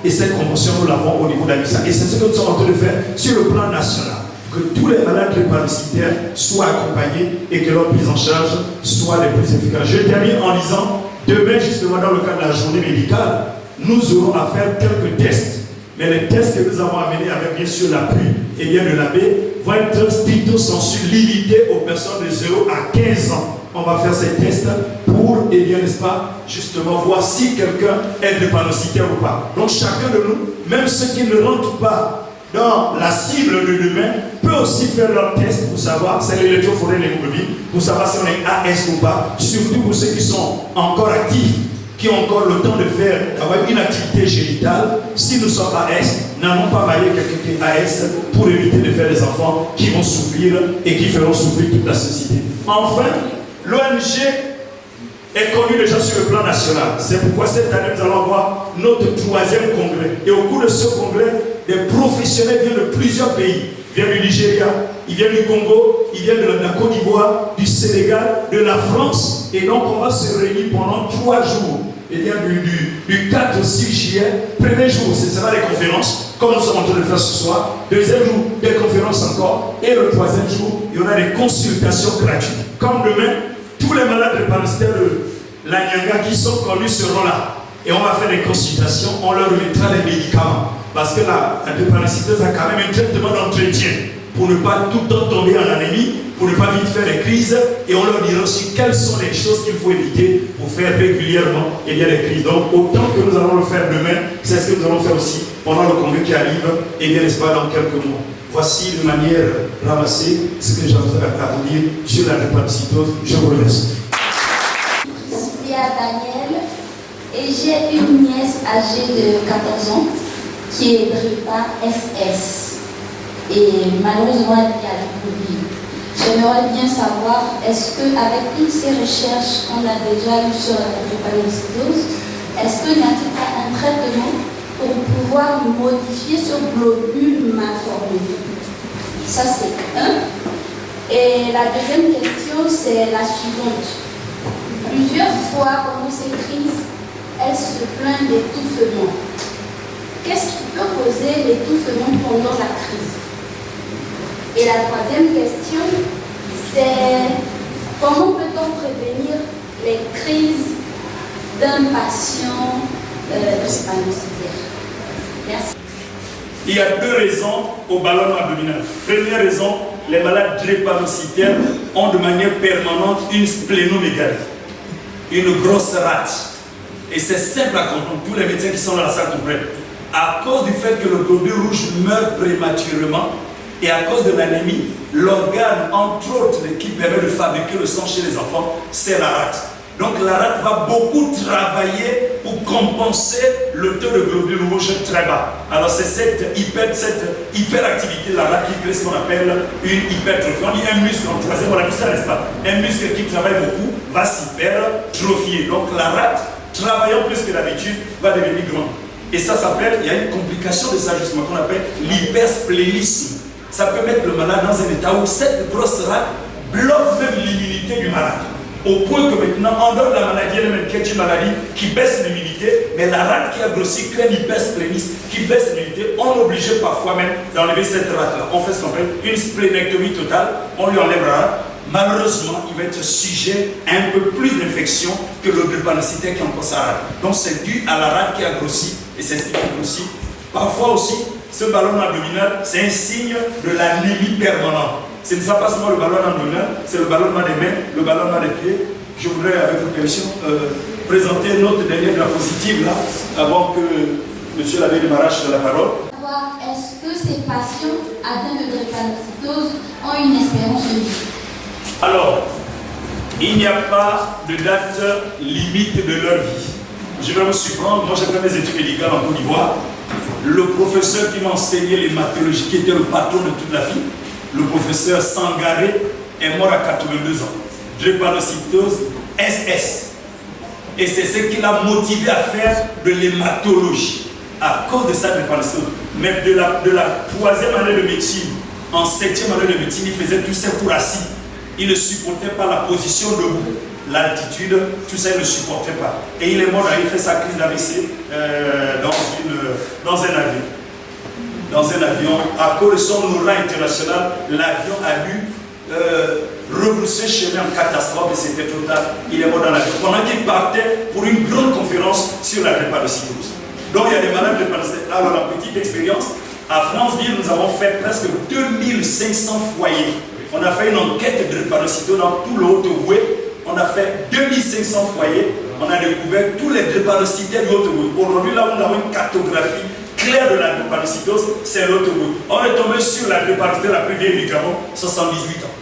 Et cette convention, nous l'avons au niveau de l'ISA. Et c'est ce que nous sommes en train de faire sur le plan national. Que tous les malades drépanocytaires soient accompagnés et que leur prise en charge soit les plus efficaces. Je termine en disant, demain, justement, dans le cadre de la journée médicale, nous aurons à faire quelques tests. Mais les tests que nous avons amenés avec bien sûr l'appui et bien de l'AB vont être stricto sensu limités aux personnes de 0 à 15 ans. On va faire ces tests pour, et bien n'est-ce pas, justement voir si quelqu'un est drépanocytaire ou pas. Donc chacun de nous, même ceux qui ne rentrent pas dans la cible de demain, peut aussi faire leur test pour savoir, c'est l'électrophorèse l'hémoglobine, pour savoir si on est AS ou pas, surtout pour ceux qui sont encore actifs, qui ont encore le temps de faire, d'avoir une activité génitale. Si nous sommes AS, n'allons pas marier quelqu'un qui est AS pour éviter de faire des enfants qui vont souffrir et qui feront souffrir toute la société. Enfin, l'ONG est connue déjà sur le plan national. C'est pourquoi cette année, nous allons avoir notre 3e congrès. Et au cours de ce congrès, des professionnels viennent de plusieurs pays. Ils viennent du Nigeria, ils viennent du Congo, ils viennent de la Côte d'Ivoire, du Sénégal, de la France. Et donc, on va se réunir pendant 3 jours. Et bien, du 4 au 6 juillet, premier jour, ce sera les conférences, comme nous sommes en train de faire ce soir. Deuxième jour, des conférences encore. Et le 3e jour, il y aura des consultations gratuites. Comme demain, tous les malades drépanocytaires de la Nyanga qui sont connus seront là. Et on va faire des consultations, on leur mettra les médicaments. Parce que la drépanocytose a quand même un traitement d'entretien pour ne pas tout le temps tomber en anémie, pour ne pas vite faire des crises. Et on leur dira aussi quelles sont les choses qu'il faut éviter pour faire régulièrement et bien les crises. Donc autant que nous allons le faire demain, c'est ce que nous allons faire aussi pendant le congrès qui arrive, et bien n'est-ce pas, dans quelques mois. Voici de manière ramassée ce que j'ai à vous dire sur la drépanocytose. Je vous remercie. Je suis à Daniel et j'ai une nièce âgée de 14 ans qui est DREPA SS. Et malheureusement, elle est à la Covid. J'aimerais bien savoir, est-ce qu'avec toutes ces recherches qu'on a déjà eues sur la drépanocytose, est-ce qu'il n'y a-t-il pas un traitement pour pouvoir modifier ce globule malformé? Ça, c'est un. Et la deuxième question, c'est la suivante. Plusieurs fois, pendant ces crises, elle se plaint d'étouffement. Qu'est-ce qui peut causer l'étouffement pendant la crise? Et la troisième question, c'est comment peut-on prévenir les crises d'un patient drépanocytaire? Merci. Il y a 2 raisons au ballonnement abdominal. Première raison, les malades drépanocytaires ont de manière permanente une splénomégalie, une grosse rate. Et c'est simple à comprendre, tous les médecins qui sont dans la salle comprennent. À cause du fait que le globule rouge meurt prématurément et à cause de l'anémie, l'organe, entre autres, qui permet de fabriquer le sang chez les enfants, c'est la rate. Donc la rate va beaucoup travailler pour compenser le taux de globules rouges très bas. Alors c'est cette hyperactivité de la rate qui crée ce qu'on appelle une hypertrophie. On dit un muscle en troisième, on a vu ça, n'est-ce pas? Un muscle qui travaille beaucoup va s'hypertrophier. Donc la rate, travaillant plus que d'habitude, va devenir grande. Et ça s'appelle, il y a une complication de ça justement qu'on appelle l'hypersplénisme. Ça peut mettre le malade dans un état où cette grosse rate bloque même l'immunité du malade. Au point que maintenant, en dehors de la maladie elle-même, qui est une maladie qui baisse l'immunité, mais la rate qui a grossi crée l'hypersplénisme, qui baisse l'immunité. On est obligé parfois même d'enlever cette rate-là. On fait ce qu'on appelle une splénectomie totale, on lui enlève la rate. Malheureusement, il va être sujet à un peu plus d'infection que le drépanocytaire qui a encore sa rate. Donc c'est dû à la rate qui a grossi, et c'est ce qui a grossi. Parfois aussi, ce ballon abdominal, c'est un signe de l'anémie permanente. Ce n'est pas seulement le ballon abdominal, c'est le ballonnement des mains, le ballonnement des pieds. Je voudrais, avec votre permission, présenter notre dernière diapositive là, avant que M. l'abbé m'arrache la parole. Est-ce que ces patients atteints de drépanocytose ont une espérance de vie? Alors, il n'y a pas de date limite de leur vie. Je vais vous surprendre, moi j'ai fait mes études médicales en Côte d'Ivoire. Le professeur qui m'a enseigné l'hématologie, qui était le patron de toute la vie, le professeur Sangaré est mort à 82 ans. Drépanocytose SS. Et c'est ce qui l'a motivé à faire de l'hématologie. À cause de sa drépanocytose. Mais de la 3e année de médecine, en 7e année de médecine, il faisait tout ça pour assis. Il ne supportait pas la position debout, l'altitude, tout ça il ne supportait pas. Et il est mort, il fait sa crise d'AVC dans un avion. Dans un avion, à cause de son aura international, l'avion a dû rebrousser chemin en catastrophe et c'était trop tard. Il est mort dans l'avion. Pendant qu'il partait pour une grande conférence sur la drépanocytose. Donc il y a des malades de drépanocytose. Alors la petite expérience, à Franceville, nous avons fait presque 2500 foyers. On a fait une enquête de drépanocytose dans tout le Haut-Ogooué. On a fait 2500 foyers. On a découvert tous les drépanocytaires du Haut-Ogooué. Aujourd'hui, là, on a une cartographie claire de la drépanocytose, c'est le Haut-Ogooué. On est tombé sur la drépanocytose la plus vieille du Gabon, 78 ans.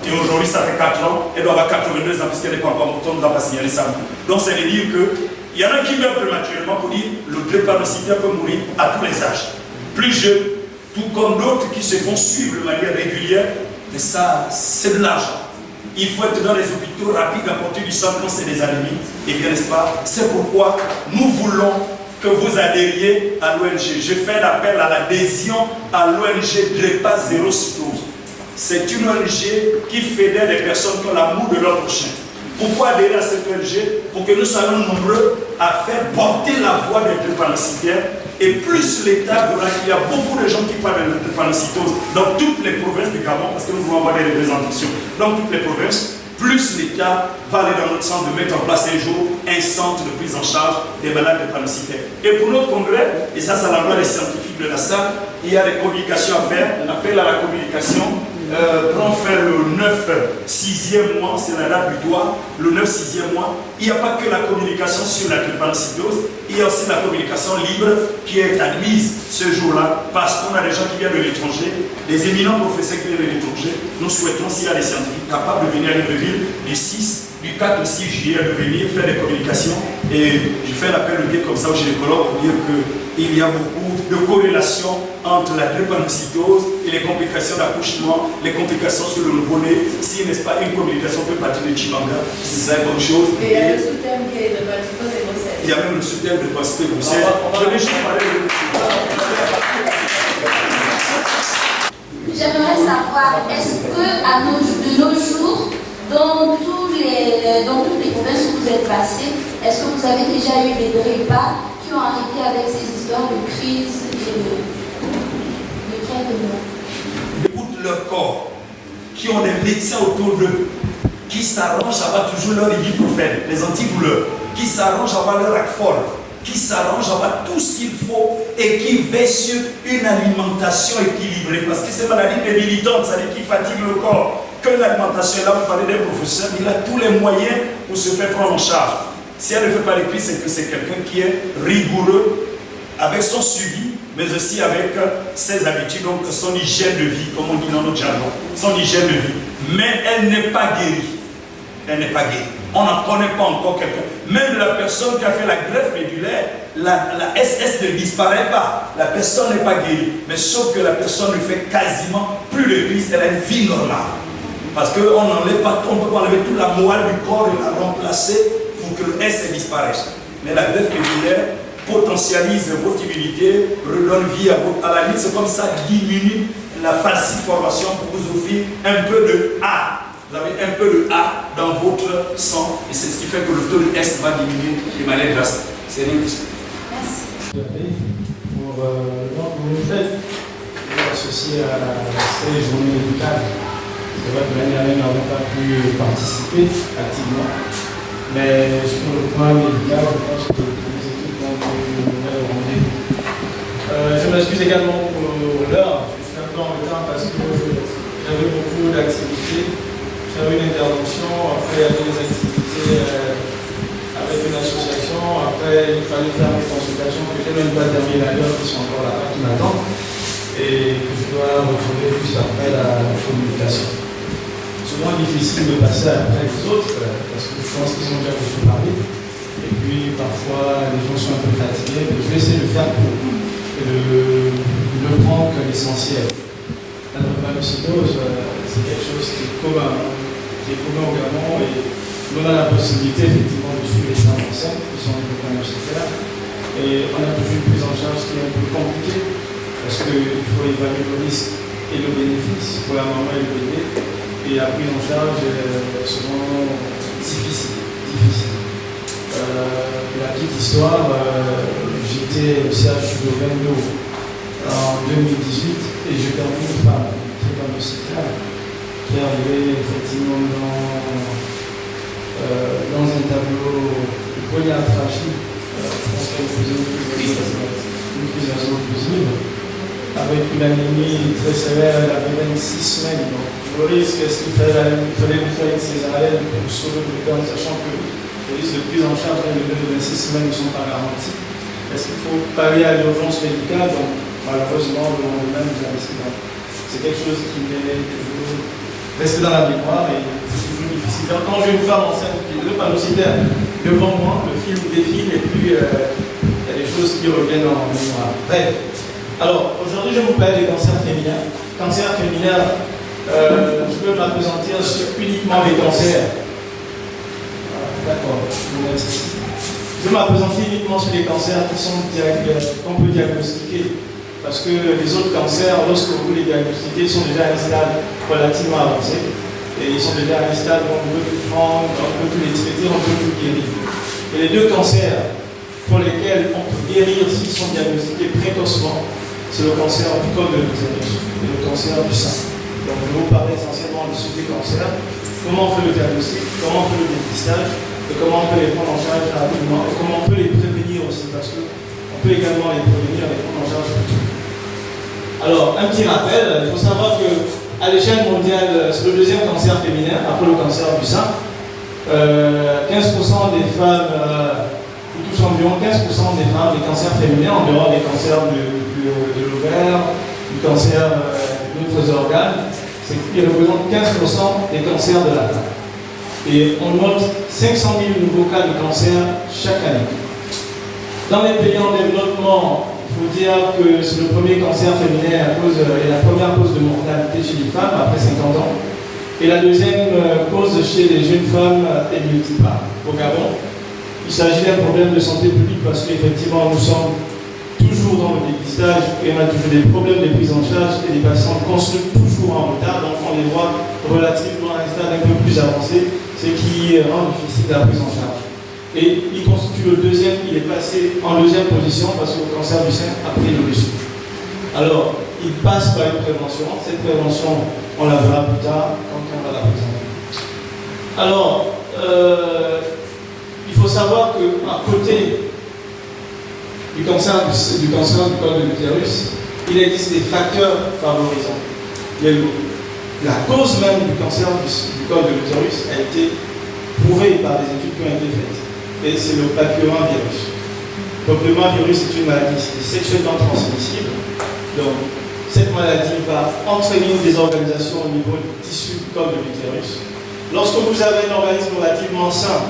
Et aujourd'hui, ça fait 4 ans. Elle doit avoir 82 ans puisqu'elle n'est pas encore morte, on ne doit pas signaler ça. Donc, c'est de dire qu'il y en a qui meurent prématurément pour dire que le drépanocytaire peut mourir à tous les âges. Plus jeunes, tout comme d'autres qui se font suivre de manière régulière. Mais ça, c'est de l'argent. Il faut être dans les hôpitaux rapides, apporter du sang quand c'est des anémies. Et bien, n'est-ce pas? C'est pourquoi nous voulons que vous adhériez à l'ONG. Je fais l'appel à l'adhésion à l'ONG Drépa Zéro Cytose. C'est une ONG qui fédère des personnes qui ont l'amour de leur prochain. Pourquoi adhérer à cette ONG? Pour que nous soyons nombreux à faire porter la voix des drépanocytaires. Et plus l'État verra qu'il y a beaucoup de gens qui parlent de drépanocytose dans toutes les provinces du Gabon, parce que nous voulons avoir des représentations dans toutes les provinces, plus l'État va aller dans notre sens de mettre en place un jour un centre de prise en charge des malades drépanocytaires. Et pour notre congrès, et ça c'est l'endroit des scientifiques de la salle, il y a des communications à faire, on appelle à la communication. Prends faire le 9/6e mois, c'est la date du doigt, le 9/6e mois. Il n'y a pas que la communication sur la drépanocytose, il y a aussi la communication libre qui est admise ce jour-là, parce qu'on a des gens qui viennent de l'étranger, des éminents professeurs qui viennent de l'étranger. Nous souhaitons, s'il y a des scientifiques capables de venir à Libreville du 4 au 6 juillet, de venir faire des communications. Et je fais l'appel de comme ça aux gynécologues pour dire qu'il y a beaucoup de corrélations entre la drépanocytose et les complications d'accouchement, les complications sur le nouveau-né. Si, n'est-ce pas, une communication peut partir de Chibanga, c'est ça une bonne chose. Et il y a le sous-thème qui est drépanocytose et grossesse. Il y a même le sous-thème de drépanocytose et grossesse. Je vais juste parler de... J'aimerais savoir, est-ce que de nos jours, dans toutes les provinces où vous êtes passés, est-ce que vous avez déjà eu des drépas qui ont arrêté avec ces histoires de crise et de quel de écoutent leur corps, qui ont des médecins autour d'eux, qui s'arrangent à avoir toujours leur ibuprofène, les antidouleurs, qui s'arrangent à avoir leur Acfol, qui s'arrangent à avoir tout ce qu'il faut et qui veillent sur une alimentation équilibrée. Parce que ces maladies débilitantes, ça veut dire qui fatigue le corps. Que l'alimentation, là vous parlez d'un professeur, il a tous les moyens pour se faire prendre en charge. Si elle ne fait pas les prix, c'est que c'est quelqu'un qui est rigoureux avec son suivi, mais aussi avec ses habitudes, donc son hygiène de vie, comme on dit dans notre jargon, son hygiène de vie. Mais elle n'est pas guérie. Elle n'est pas guérie. On n'en connaît pas encore quelqu'un. Même la personne qui a fait la greffe médulaire, la SS ne disparaît pas. La personne n'est pas guérie. Mais sauf que la personne ne fait quasiment plus de crise, elle a une vie normale. Parce qu'on n'enlève pas, on ne peut pas enlever toute la moelle du corps et la remplacer pour que le S disparaisse. Mais la greffe médulaire potentialise votre immunité, redonne vie à la limite. C'est comme ça diminue la falsification pour vous offrir un peu de A. Vous avez un peu de A dans votre sang et c'est ce qui fait que le taux de S va diminuer de manière drastique. C'est bien. Merci. Pour le fait associé à ces journées médicales, c'est vrai que l'année dernière, nous n'avons pas pu participer activement. Mais sur le point médical, je pense que les équipes ont pu mener au rendez-vous. Je m'excuse également pour l'heure. Je suis un peu en retard parce que j'avais beaucoup d'activités. J'avais une intervention, après il y avait des activités avec une association, après il fallait faire une consultation que je n'ai même pas terminé d'ailleurs, qui sont encore là-bas, qui m'attendent, et que je dois retrouver juste après la communication. C'est moins difficile de passer après les autres, parce que je pense qu'ils ont déjà beaucoup parlé, et puis parfois les gens sont un peu fatigués, mais je vais essayer de faire pour, et de ne prendre que l'essentiel. La drépanocytose, c'est quelque chose qui est commun au Gabon et on a la possibilité effectivement de suivre les femmes enceintes qui sont drépanocytaires. Et on a toujours une prise en charge qui est un peu compliquée parce qu'il faut évaluer le risque et le bénéfice pour la maman et le bébé. Et la prise en charge est souvent difficile. La petite histoire, j'étais au CHU de Vendo en 2018 et j'ai perdu une femme drépanocytaire qui est arrivée effectivement dans un tableau de polyarthralgie. Je pense qu'elle faisait une prise vaso-occlusive avec une anémie très sévère, elle avait 26 semaines. Donc, le risque, est-ce qu'il fallait lui faire une césarienne pour sauver le bébé en sachant que les risques de prise en charge d'un bébé de 26 semaines ne sont pas garantis? Est-ce qu'il faut parler à l'urgence médicale? Donc, malheureusement, le lendemain, nous avons décidé. C'est quelque chose qui m'est toujours resté dans la mémoire et c'est toujours difficile. Quand j'ai une femme enceinte qui est drépanocytaire devant moi, le film défile et puis il y a des choses qui reviennent en mémoire. Bref. Alors, aujourd'hui, je vais vous parler des cancers féminins. Cancer féminin, je peux m'appesantir sur uniquement les cancers. D'accord, je vais m'appesantir uniquement sur les cancers qu'on peut diagnostiquer. Parce que les autres cancers, lorsque vous les diagnostiquez, sont déjà à un stade relativement avancé. Et ils sont déjà à un stade où on peut tout prendre, on peut tout les traiter, on peut tout guérir. Et les deux cancers pour lesquels on peut guérir s'ils sont diagnostiqués précocement, c'est le cancer du col de l'utérus et le cancer du sein. Donc je vais vous parler essentiellement de ces deux cancers, comment on fait le diagnostic, comment on fait le dépistage, et comment on peut les prendre en charge rapidement, et comment on peut les prévenir aussi, parce qu'on peut également les prévenir et les prendre en charge plus tôt. Alors, un petit rappel, il faut savoir qu'à l'échelle mondiale, c'est le deuxième cancer féminin, après le cancer du sein. 15% des femmes, qui touchent environ 15% des femmes, des cancers féminins, en dehors des cancers de l'ovaire, du cancer d'autres organes, c'est qu'ils représentent 15% des cancers de la femme. Et on note 500 000 nouveaux cas de cancer chaque année. Dans les pays en développement, il faut dire que c'est le premier cancer féminin et la première cause de mortalité chez les femmes après 50 ans. Et la deuxième cause chez les jeunes femmes est multiple au Gabon. Il s'agit d'un problème de santé publique parce qu'effectivement nous sommes toujours dans le dépistage et on a toujours des problèmes de prise en charge et les patients consultent toujours en retard, donc on les voit relativement à un stade un peu plus avancé, ce qui rend difficile la prise en charge. Et il constitue il est passé en deuxième position parce que le cancer du sein a pris le dessus. Alors, il passe par une prévention. Cette prévention, on la verra plus tard quand on va la présenter. Alors, il faut savoir qu'à côté du cancer du col de l'utérus, il existe des facteurs favorisants. La cause même du cancer du col de l'utérus a été prouvée par des études qui ont été faites. Et c'est le papillomavirus. Le papillomavirus est une maladie sexuellement transmissible. Donc, cette maladie va entraîner une désorganisation au niveau du tissu du col de l'utérus. Lorsque vous avez un organisme relativement sain,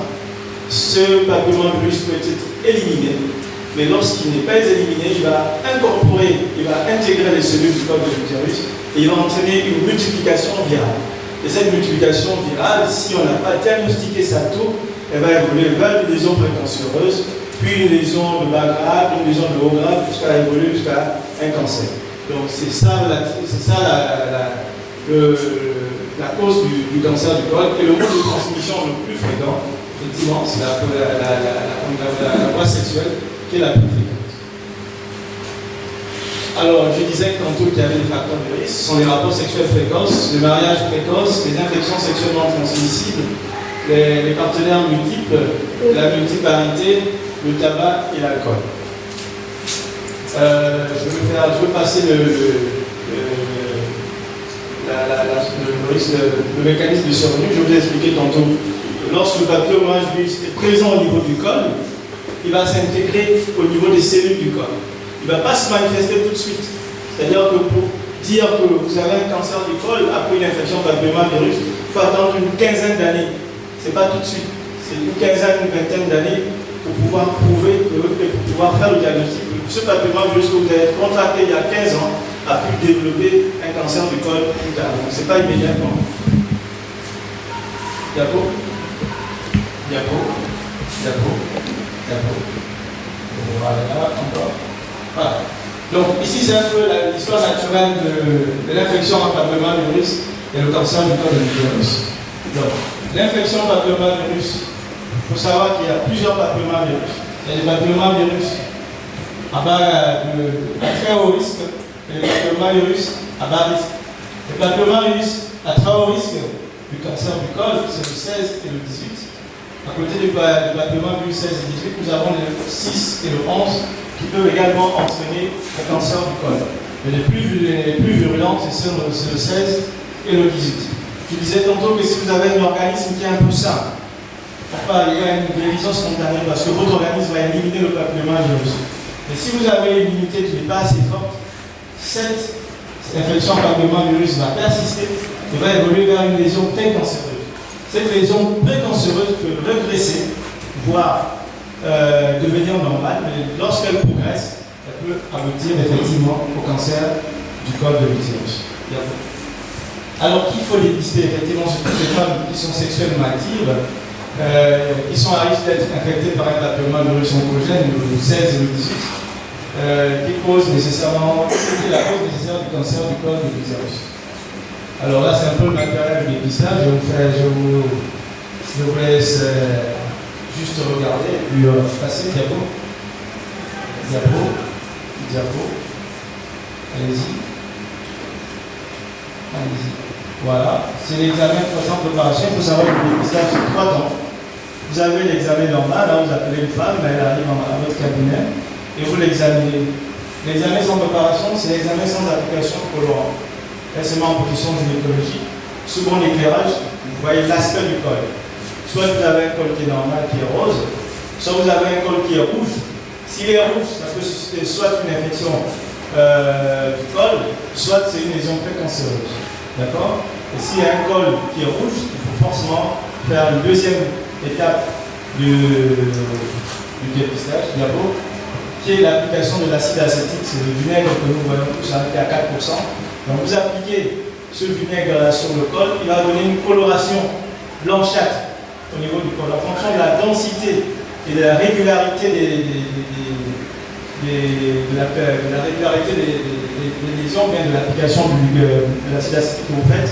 ce papillomavirus peut être éliminé. Mais lorsqu'il n'est pas éliminé, il va incorporer, il va intégrer les cellules du col de l'utérus et il va entraîner une multiplication virale. Et cette multiplication virale, si on n'a pas diagnostiqué ça tôt, elle va évoluer vers une lésion précancéreuse, puis une lésion de bas grade, une lésion de haut grade, jusqu'à évoluer jusqu'à un cancer. Donc c'est ça, la cause du cancer du col. Et le mode de transmission le plus fréquent, effectivement, c'est la voie sexuelle qui est la plus fréquente. Alors, je disais tantôt qu'il y avait des facteurs de risque. Ce sont les rapports sexuels précoces, le mariage précoce, les infections sexuellement transmissibles, les partenaires multiples, la multiparité, le tabac et l'alcool. Je vais passer le mécanisme de survenue. Je vais vous expliquer tantôt. Lorsque le papillomavirus est présent au niveau du col, il va s'intégrer au niveau des cellules du col. Il ne va pas se manifester tout de suite. C'est-à-dire que pour dire que vous avez un cancer du col après une infection papillomavirus, il faut attendre une quinzaine d'années. Ce n'est pas tout de suite. C'est une quinzaine, une vingtaine d'années pour pouvoir prouver et pour pouvoir faire le diagnostic. Ce papillomavirus que vous avez contracté il y a 15 ans a pu développer un cancer du col plus tard. Donc, ce n'est pas immédiatement. Diapo. Voilà, encore. Voilà. Donc ici c'est un peu l'histoire naturelle de l'infection en papillomavirus et le cancer du col de l'utérus. Donc l'infection papillomavirus, il faut savoir qu'il y a plusieurs papillomavirus. Il y a des papillomavirus à très haut risque et les papillomavirus à bas risque. Les papillomavirus à très haut risque du cancer du col, c'est le 16 et le 18. À côté du papillomavirus 16 et 18, nous avons le 6 et le 11 qui peuvent également entraîner le cancer du col. Mais les plus virulents, c'est le 16 et le 18. Je disais tantôt que si vous avez un organisme qui est un peu sain, il y a une guérison spontanée parce que votre organisme va éliminer le papillomavirus. Mais si vous avez une immunité qui n'est pas assez forte, cette infection papillomavirus va persister et va évoluer vers une lésion précancéreuse. Cette lésion précancéreuse peut régresser, voire devenir normale, mais lorsqu'elle progresse, elle peut aboutir effectivement au cancer du col de l'utérus. Alors qu'il faut dépister effectivement sur toutes les femmes qui sont sexuellement actives, qui sont à risque d'être infectées par un papillomavirus oncogène, le 16 et le 18, qui cause nécessairement, c'est la cause nécessaire du cancer du col de l'utérus. Alors là, c'est un peu le matériel de dépistage. Je vous laisse juste regarder et puis passer diapo. Allez-y. Voilà. C'est l'examen pour exemple préparation. Il faut savoir que le dépistage, c'est 3 temps. Vous avez l'examen normal, là vous appelez une femme, elle arrive à votre cabinet et vous l'examinez. L'examen sans préparation, c'est l'examen sans application colorant. Là, c'est en position gynécologique. Second éclairage, vous voyez l'aspect du col. Soit vous avez un col qui est normal, qui est rose, soit vous avez un col qui est rouge. S'il est rouge, ça peut susciter soit une infection du col, soit c'est une lésion précancéreuse. D'accord? Et s'il y a un col qui est rouge, il faut forcément faire une deuxième étape du dépistage, d'abord, qui est l'application de l'acide acétique. C'est le vinaigre que nous voyons tous à 4%. Donc vous appliquez ce vinaigre sur le col, il va donner une coloration blanchâtre au niveau du col. En fonction de la densité et de la régularité des lésions, bien de l'application de l'acide acétique que vous faites,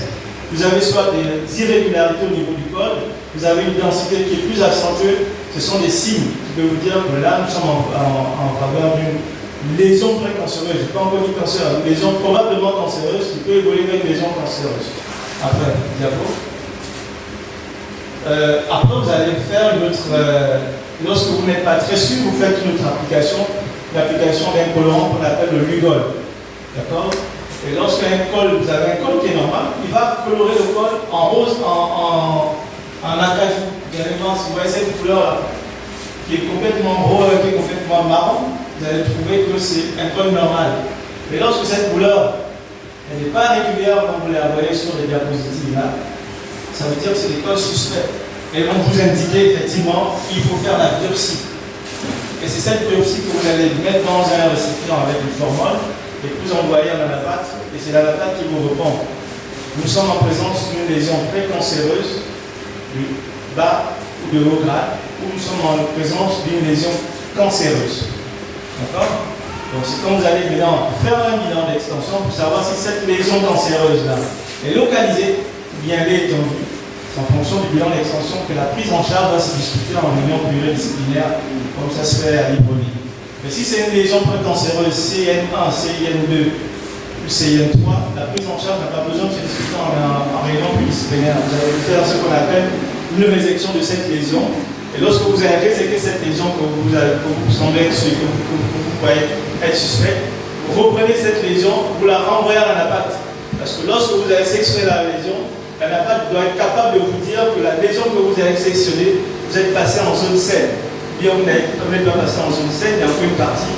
vous avez soit des irrégularités au niveau du col, vous avez une densité qui est plus accentuée, ce sont des signes qui peuvent vous dire que là nous sommes en faveur d'une lésion précancéreuse, je n'ai pas encore dit cancer, une lésion probablement cancéreuse qui peut évoluer vers une lésion cancéreuse. Après, diapo. Après, vous allez faire une autre. Lorsque vous n'êtes pas très sûr, vous faites une autre application, l'application d'un colorant qu'on appelle le Lugol. D'accord? Et lorsque vous avez un col qui est normal, il va colorer le col en rose, en acajou. Bien évidemment, si vous voyez cette couleur qui est complètement rose, qui est complètement marron, vous allez trouver que c'est un col normal. Mais lorsque cette couleur n'est pas régulière comme vous la voyez sur les diapositives là, ça veut dire que c'est des cols suspects. Et donc vous indiquez effectivement qu'il faut faire la biopsie. Et c'est cette biopsie que vous allez mettre dans un récipient avec une formule et que vous envoyez à l'anapathe, et c'est l'anapathe qui vous répond. Nous sommes en présence d'une lésion précancéreuse du bas ou de haut grade, ou nous sommes en présence d'une lésion cancéreuse. D'accord? Donc c'est quand vous allez maintenant faire un bilan d'extension pour savoir si cette lésion cancéreuse-là est localisée ou bien elle est étendue. C'est en fonction du bilan d'extension que la prise en charge va se discuter en réunion pluridisciplinaire, comme ça se fait à Libreville. Mais si c'est une lésion précancéreuse CIN1, CIN2 ou CIN3, la prise en charge n'a pas besoin de se discuter en réunion pluridisciplinaire. Vous allez faire ce qu'on appelle une résection de cette lésion. Et lorsque vous avez réséqué cette lésion que vous semblez être que vous voyez être suspect, vous reprenez cette lésion, vous la renvoyez à l'anapathe. Parce que lorsque vous avez sectionné la lésion, l'anapathe doit être capable de vous dire que la lésion que vous avez sectionnée, vous êtes passé en zone saine. Bien, vous n'êtes pas passé en zone saine, il y a encore une partie,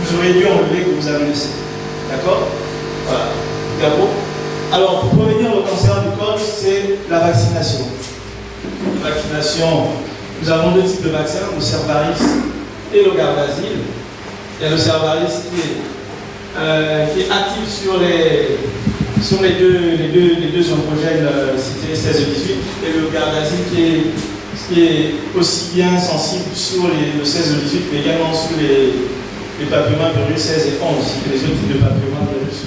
vous aurez dû enlever que vous avez laissé. D'accord? Voilà. D'accord. Alors, pour prévenir le cancer du col, c'est la vaccination. La vaccination, nous avons 2 types de vaccins, le Cervarix et le Gardasil. Il y a le Cervarix qui est qui est active sur les deux androgènes cités 16 et 18, et le gardasil qui est aussi bien sensible sur le 16 et 18, mais également sur les papillomavirus 16 et 11, les autres types de papillomavirus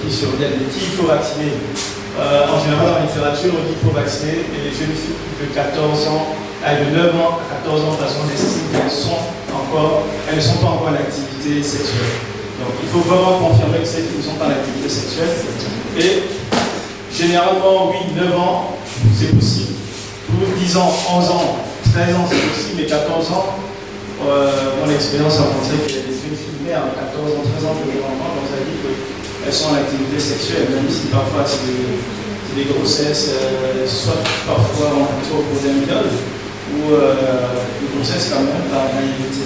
qui surviennent, qui il faut vacciner. En général, dans la littérature, on dit qu'il faut vacciner et les jeunes filles de 14 ans, de 9 ans à 14 ans, de façon on estime qu'elles ne sont pas encore en activité sexuelle. Donc il faut vraiment confirmer que ces filles ne sont pas en activité sexuelle. Et généralement, oui, 9 ans, c'est possible. Pour 10 ans, 11 ans, 13 ans, c'est possible, mais 14 ans, mon expérience a montré qu'il y a des jeunes filles nées à 14 ans, 13 ans que je rencontre, donc ça dit qu'elles sont en activité sexuelle, même si parfois c'est des grossesses, soit parfois en retour pour des méthodes, ou des grossesses quand même par naïveté.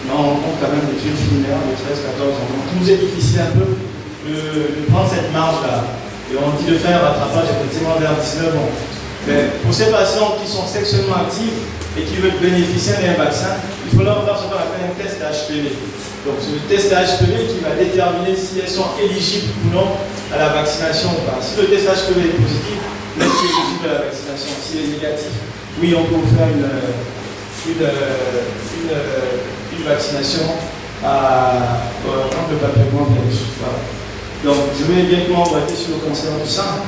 Mais on rencontre quand même des jeunes filles nées de 13-14 ans. Donc il nous est difficile un peu de prendre cette marge-là. Et on dit de faire un rattrapage effectivement vers 19 ans. Mais pour ces patients qui sont sexuellement actifs et qui veulent bénéficier d'un vaccin, il faut leur faire ce qu'on appelle un test HPV. Donc c'est le test HPV qui va déterminer si elles sont éligibles ou non à la vaccination ou pas. Si le test HPV est positif, là qui est éligible à la vaccination. S'il est négatif, oui, on peut vous faire une vaccination contre le papillomavirus. Voilà. Donc je vais directement emboîter sur le cancer du sein.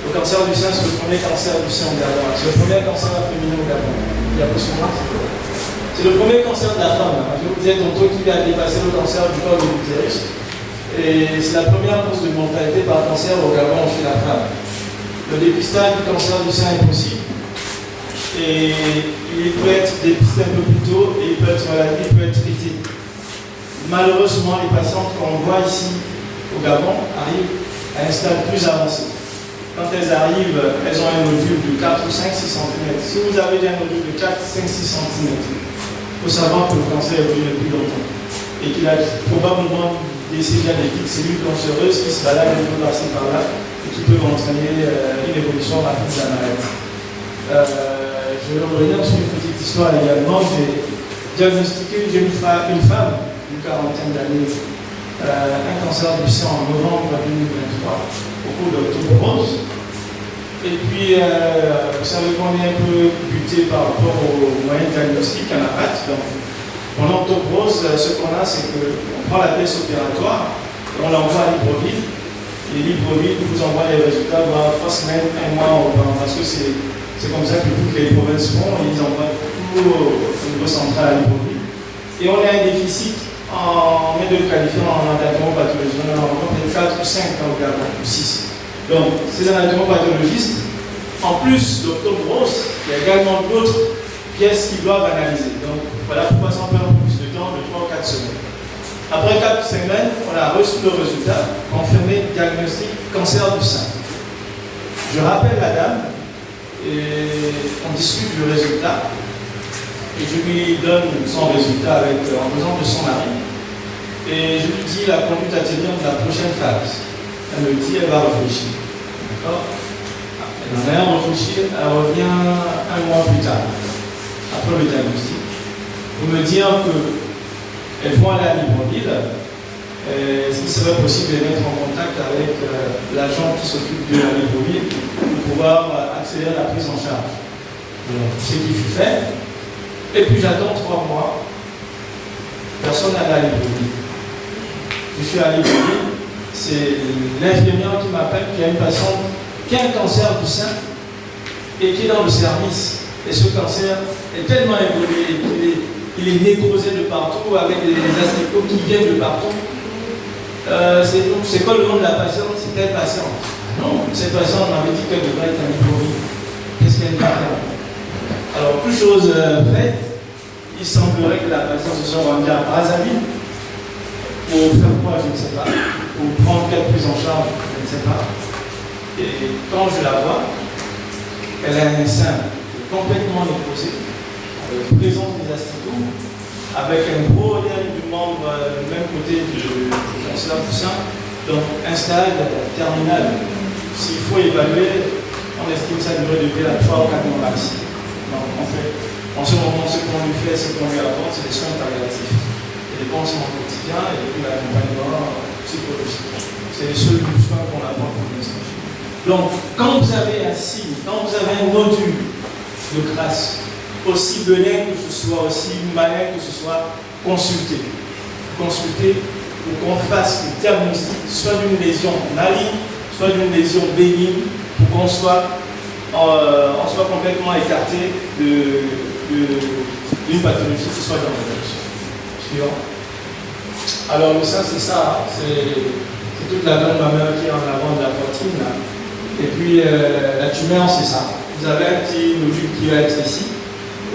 Le cancer du sein, c'est le premier cancer du sein au Gabon. C'est le premier cancer féminin au Gabon. Il y a c'est le premier cancer de la femme. Je vous disais tantôt qu'il a dépassé le cancer du corps de l'utérus. Et c'est la première cause de mortalité par cancer au Gabon chez la femme. Le dépistage du cancer du sein est possible. Et il peut être dépisté un peu plus tôt et il peut être traité. Malheureusement, les patientes qu'on voit ici au Gabon arrivent à un stade plus avancé. Quand elles arrivent, elles ont un nodule de 4 ou 5, 6 cm. Si vous avez un nodule de 4, 5, 6 cm, il faut savoir que le cancer est venu depuis longtemps et qu'il a probablement des cellules cancéreuses qui se baladent un peu par-ci par-là et qui peuvent entraîner une évolution rapide de la maladie. Je vais revenir sur une petite histoire également. J'ai diagnostiqué une femme d'une quarantaine d'années, un cancer du sein en novembre 2023 au cours d'Octobre Rose. Et puis, vous savez qu'on est un peu buté par rapport aux moyens diagnostiques à la patte. Donc, pendant Octobre Rose, ce qu'on a, c'est qu'on prend la pièce opératoire et on l'envoie à Libreville. Et Libreville vous envoie les résultats dans 3 semaines, 1 mois auparavant. Parce que c'est comme ça que toutes les provinces font. Et ils envoient tout au niveau central à Libreville. Et on a un déficit en met de le qualifier en anatomopathologie. On en rencontre 4 ou 5 dans le Gabon, ou 6. Donc, ces anatomopathologistes, en plus d'Octobre Rose, il y a également d'autres pièces qu'ils doivent analyser. Donc, voilà pourquoi ça prend un peu plus de temps, de 3 ou 4 semaines. Après 4 semaines, on a reçu le résultat, confirmé diagnostic cancer du sein. Je rappelle la dame et on discute du résultat. Et je lui donne son résultat en présence de son mari. Et je lui dis la conduite à tenir de la prochaine phase. Elle me dit, elle va réfléchir. D'accord? Elle en a rien réfléchi, elle revient 1 mois plus tard, après le diagnostic, pour me dire qu'elles vont aller à Libreville. Est-ce qu'il serait possible de mettre en contact avec l'agent qui s'occupe de la Libreville pour pouvoir accélérer la prise en charge? Ce qui fut fait. Et puis j'attends 3 mois, personne n'a à Libreville. Je suis à Libreville, c'est l'infirmière qui m'appelle, qui a une patiente qui a un cancer du sein et qui est dans le service. Et ce cancer est tellement évolué qu'il est nécrosé de partout avec des asticots qui viennent de partout. C'est quoi le nom de la patiente? C'est quelle patiente? Non, cette patiente m'avait dit qu'elle devrait être à Libreville. Qu'est-ce qu'elle va faire? Alors, toute chose faite, il semblerait que la patiente se soit rendue à Brazzaville pour faire quoi, je ne sais pas, pour prendre quelle prise en charge, je ne sais pas. Et quand je la vois, elle a un sein complètement nécrosé, avec présence des asticots, avec un gros lien du membre du même côté du cancer du sein, donc un stade terminal. S'il faut évaluer, on estime sa durée de vie à 3 ou 4 mois maximum. Donc, en ce moment, ce qu'on lui fait, ce qu'on lui apporte, c'est des soins palliatifs. Et des pansements quotidiens et puis l'accompagnement psychologique. C'est le seul soin qu'on apprend pour l'instant. Donc, quand vous avez un signe, quand vous avez un nodule de grâce, aussi bénin que ce soit, aussi malin que ce soit, consultez. Consultez pour qu'on fasse le diagnostic, soit d'une lésion maligne, soit d'une lésion bénigne, pour qu'on soit, complètement écarté d'une pathologie qui soit dangereuse. Suivant. Alors, le sein, c'est ça, c'est toute la glande mammaire qui est en avant de la poitrine. Là. Et puis, la tumeur, c'est ça. Vous avez un petit nodule qui va être ici.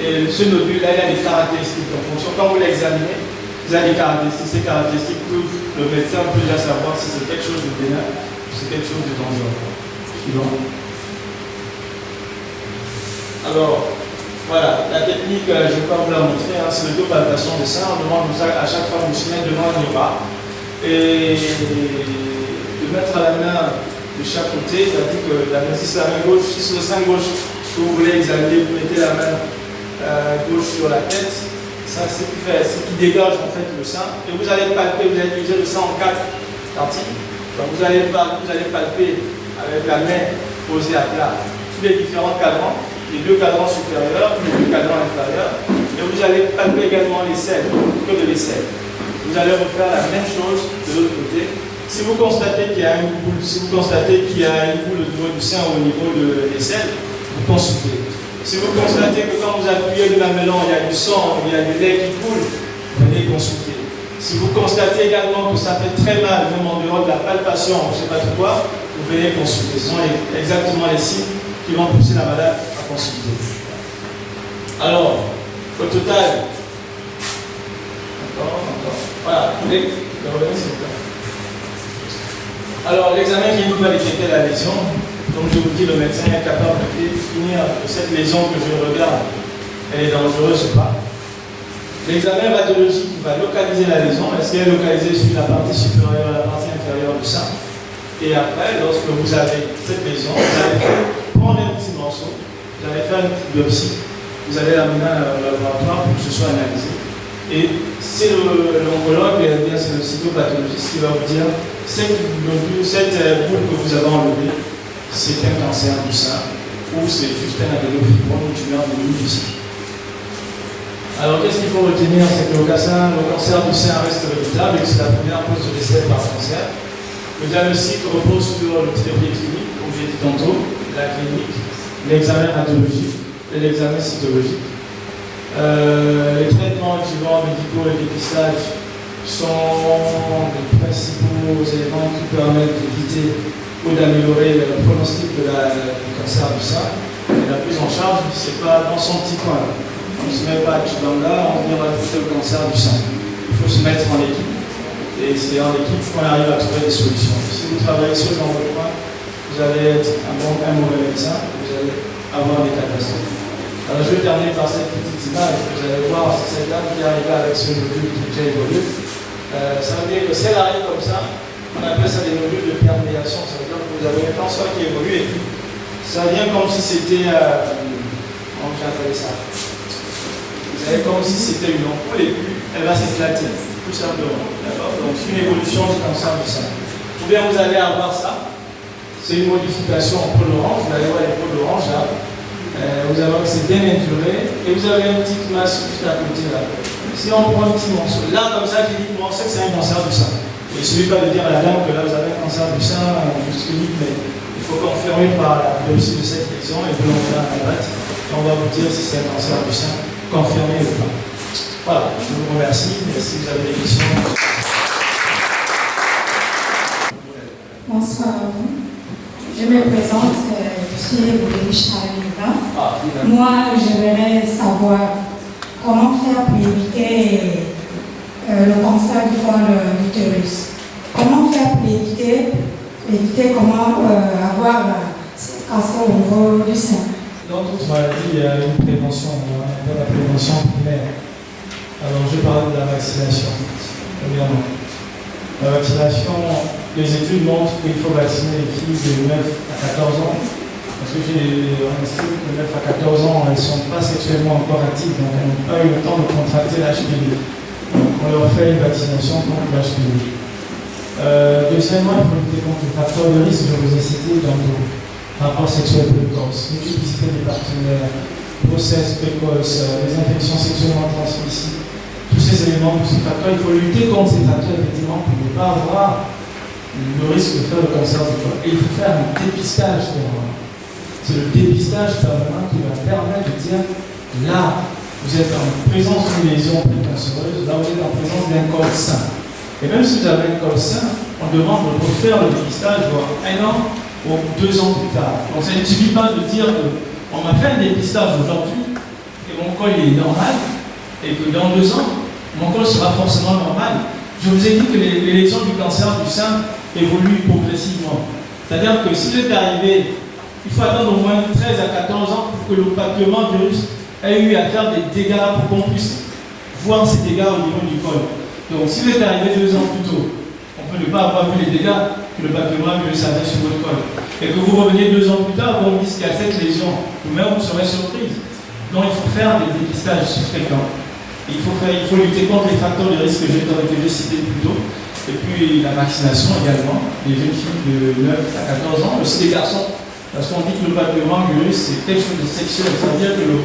Et ce nodule-là, il a des caractéristiques. En fonction, quand vous l'examinez, vous avez des caractéristiques. Ces caractéristiques, le médecin peut déjà savoir si c'est quelque chose de bénin ou si c'est quelque chose de dangereux. Suivant. Alors, voilà, la technique, je ne vais pas vous la montrer, hein, c'est l'autopalpation de sein. On demande à chaque fois de se mettre devant un miroir et de mettre la main de chaque côté, c'est-à-dire que si c'est la main gauche, si c'est le sein gauche que vous voulez examiner, vous mettez la main gauche sur la tête, ça c'est qui dégage en fait le sein, et vous allez palper, vous allez diviser le sein en 4 parties. Donc vous allez palper avec la main posée à plat tous les différents cadrans, les 2 cadrans supérieurs, les 2 cadrans inférieurs, et vous allez palper également l'aisselle, que de l'aisselle. Vous allez refaire la même chose de l'autre côté. Si vous constatez qu'il y a une boule, au niveau du sein ou au niveau de l'aisselle, vous consultez. Si vous constatez que quand vous appuyez de la mélange, il y a du sang, il y a du lait qui coule, venez consulter. Si vous constatez également que ça fait très mal, même en dehors de la palpation, je ne sais pas trop quoi, vous venez consulter. Ce sont exactement les signes qui vont pousser la malade à consulter. Alors, au total, voilà, alors, l'examen clinique va détecter la lésion. Comme je vous dis, le médecin est capable de définir que cette lésion que je regarde, elle est dangereuse ou pas. L'examen radiologique va localiser la lésion. Est-ce qu'elle est localisée sur la partie supérieure et la partie inférieure du sein? Et après, lorsque vous avez cette lésion, vous allez prendre un petit morceau, vous allez faire une petite biopsie, vous allez l'amener au laboratoire pour que ce soit analysé. Et c'est l'oncologue, et bien c'est le cytopathologiste qui va vous dire cette boule que vous avez enlevée, c'est un cancer du sein ou c'est juste un adénofibrome ou tumeur bénigne du sein. Alors qu'est-ce qu'il faut retenir? C'est que le cancer du sein reste évitable et que c'est la première cause de décès par cancer. Le diagnostic repose sur le théorie clinique, comme j'ai dit tantôt, la clinique, l'examen radiologique et l'examen cytologique. Les traitements adjuvants médicaux et dépistage sont les principaux éléments qui permettent d'éviter ou d'améliorer le pronostic du cancer du sein. Et la prise en charge, ce n'est pas dans son petit coin. On ne se met pas à Chibanga, on vient rajouter le cancer du sein. Il faut se mettre en équipe. Et c'est en équipe qu'on arrive à trouver des solutions. Si vous travaillez seul dans votre coin, vous allez être un mauvais médecin, vous allez avoir des catastrophes. Alors je vais terminer par cette petite image. Vous allez voir, c'est cette dame qui est arrivée avec ce nodule qui déjà évolué. Ça veut dire que si elle arrive comme ça, on appelle ça des nodules de perméation. Ça veut dire que vous avez un cancer qui évolue et puis ça vient comme si c'était. Comment j'ai appelé ça? Vous avez comme si c'était une ampoule et puis elle va s'éclater, tout simplement. Donc c'est une évolution du cancer du sein. Ou bien vous allez avoir ça. C'est une modification en peau d'orange. Vous allez voir les peaux d'orange là. Vous allez voir que c'est bien induré et vous avez une petite masse juste à côté là. Si on prend un petit morceau, là comme ça, qui dit on sait que c'est un cancer du sein. Il ne suffit pas de dire à la dame que là vous avez un cancer du sein, juste unique, mais il faut confirmer par la biopsie de cette lésion et puis on va à la date et on va vous dire si c'est un cancer du sein confirmé ou pas. Voilà, je vous remercie et si vous avez des questions. Bonsoir. Je me présente, je suis Bouléoucha Aliva. Moi, j'aimerais savoir comment faire pour éviter le cancer du col de l'utérus. Comment faire pour éviter comment avoir ce cancer au niveau du sein. Dans toute maladie, il y a une prévention, on appelle la prévention primaire. Alors, je parle de la vaccination, premièrement. La vaccination, les études montrent qu'il faut vacciner les filles de 9 à 14 ans. Parce que on estime que de 9 à 14 ans, elles ne sont pas sexuellement encore actives, donc elles n'ont pas eu le temps de contracter l'HPV. Donc on leur fait une vaccination contre l'HPV. Deuxièmement, il faut lutter contre les facteurs de risque, je vous ai cité dans vos rapports sexuels précoces, multiplicité des partenaires, grossesse précoce, les infections sexuellement transmissibles, tous ces éléments, tous ces facteurs, il faut lutter contre ces facteurs effectivement pour ne pas avoir le risque de faire le cancer du col. Et il faut faire un dépistage. C'est le dépistage permanent qui va permettre de dire là, vous êtes en présence d'une lésion précancéreuse, là vous êtes en présence d'un col sain. Et même si vous avez un col sain, on demande de refaire le dépistage voire 1 an ou 2 ans plus tard. Donc ça ne suffit pas de dire qu'on m'a fait un dépistage aujourd'hui et mon col est normal et que dans 2 ans, mon col sera forcément normal. Je vous ai dit que les lésions du cancer du sein évoluent progressivement. C'est-à-dire que si vous êtes arrivé, il faut attendre au moins 13 à 14 ans pour que le papillomavirus ait eu à faire des dégâts pour qu'on puisse voir ces dégâts au niveau du col. Donc si vous êtes arrivé 2 ans plus tôt, on peut ne pas avoir vu les dégâts que le papillomavirus avait sur votre col. Et que vous reveniez 2 ans plus tard, on vous dit qu'il y a cette lésion, vous-même vous serez surprise. Donc il faut faire des dépistages fréquents. Il faut lutter contre les facteurs de risque que j'ai cités plus tôt. Et puis la vaccination également, les jeunes filles de 9 à 14 ans, aussi des garçons. Parce qu'on dit que le papillomavirus c'est quelque chose de sexuel. C'est-à-dire que le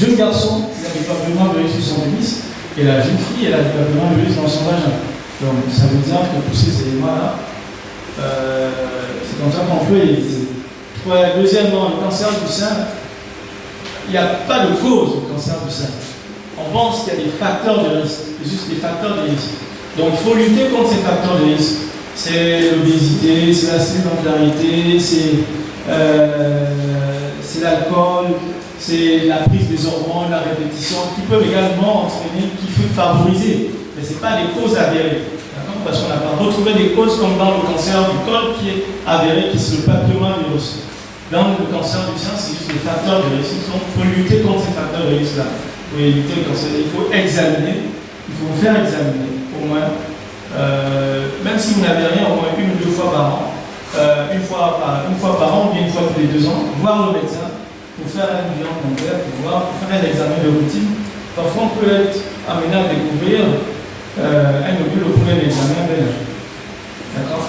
jeune garçon il a du papillomavirus sur son pénis et la jeune fille elle a du papillomavirus dans son vagin. Donc ça veut dire que tous ces éléments-là, c'est comme ça qu'on peut éviter. Deuxièmement, le cancer du sein, il n'y a pas de cause du cancer du sein. On pense qu'il y a des facteurs de risque, c'est juste des facteurs de risque. Donc il faut lutter contre ces facteurs de risque. C'est l'obésité, c'est la sédentarité, c'est l'alcool, c'est la prise des hormones, la répétition, qui peuvent également entraîner, qui peuvent favoriser. Mais ce n'est pas des causes avérées. Parce qu'on n'a pas retrouvé des causes comme dans le cancer du col qui est avéré, qui est le papillomavirus. Dans le cancer du sein, c'est juste des facteurs de risque. Donc il faut lutter contre ces facteurs de risque-là. Pour éviter le cancer, il faut examiner, il faut vous faire examiner au moins, même si vous n'avez rien, au moins 1 ou 2 fois par an, une fois par an ou bien 1 fois tous les 2 ans, voir le médecin pour faire un bilan complet, pour faire un examen de routine. Parfois on peut être amené à découvrir un ovule au premier examen belge.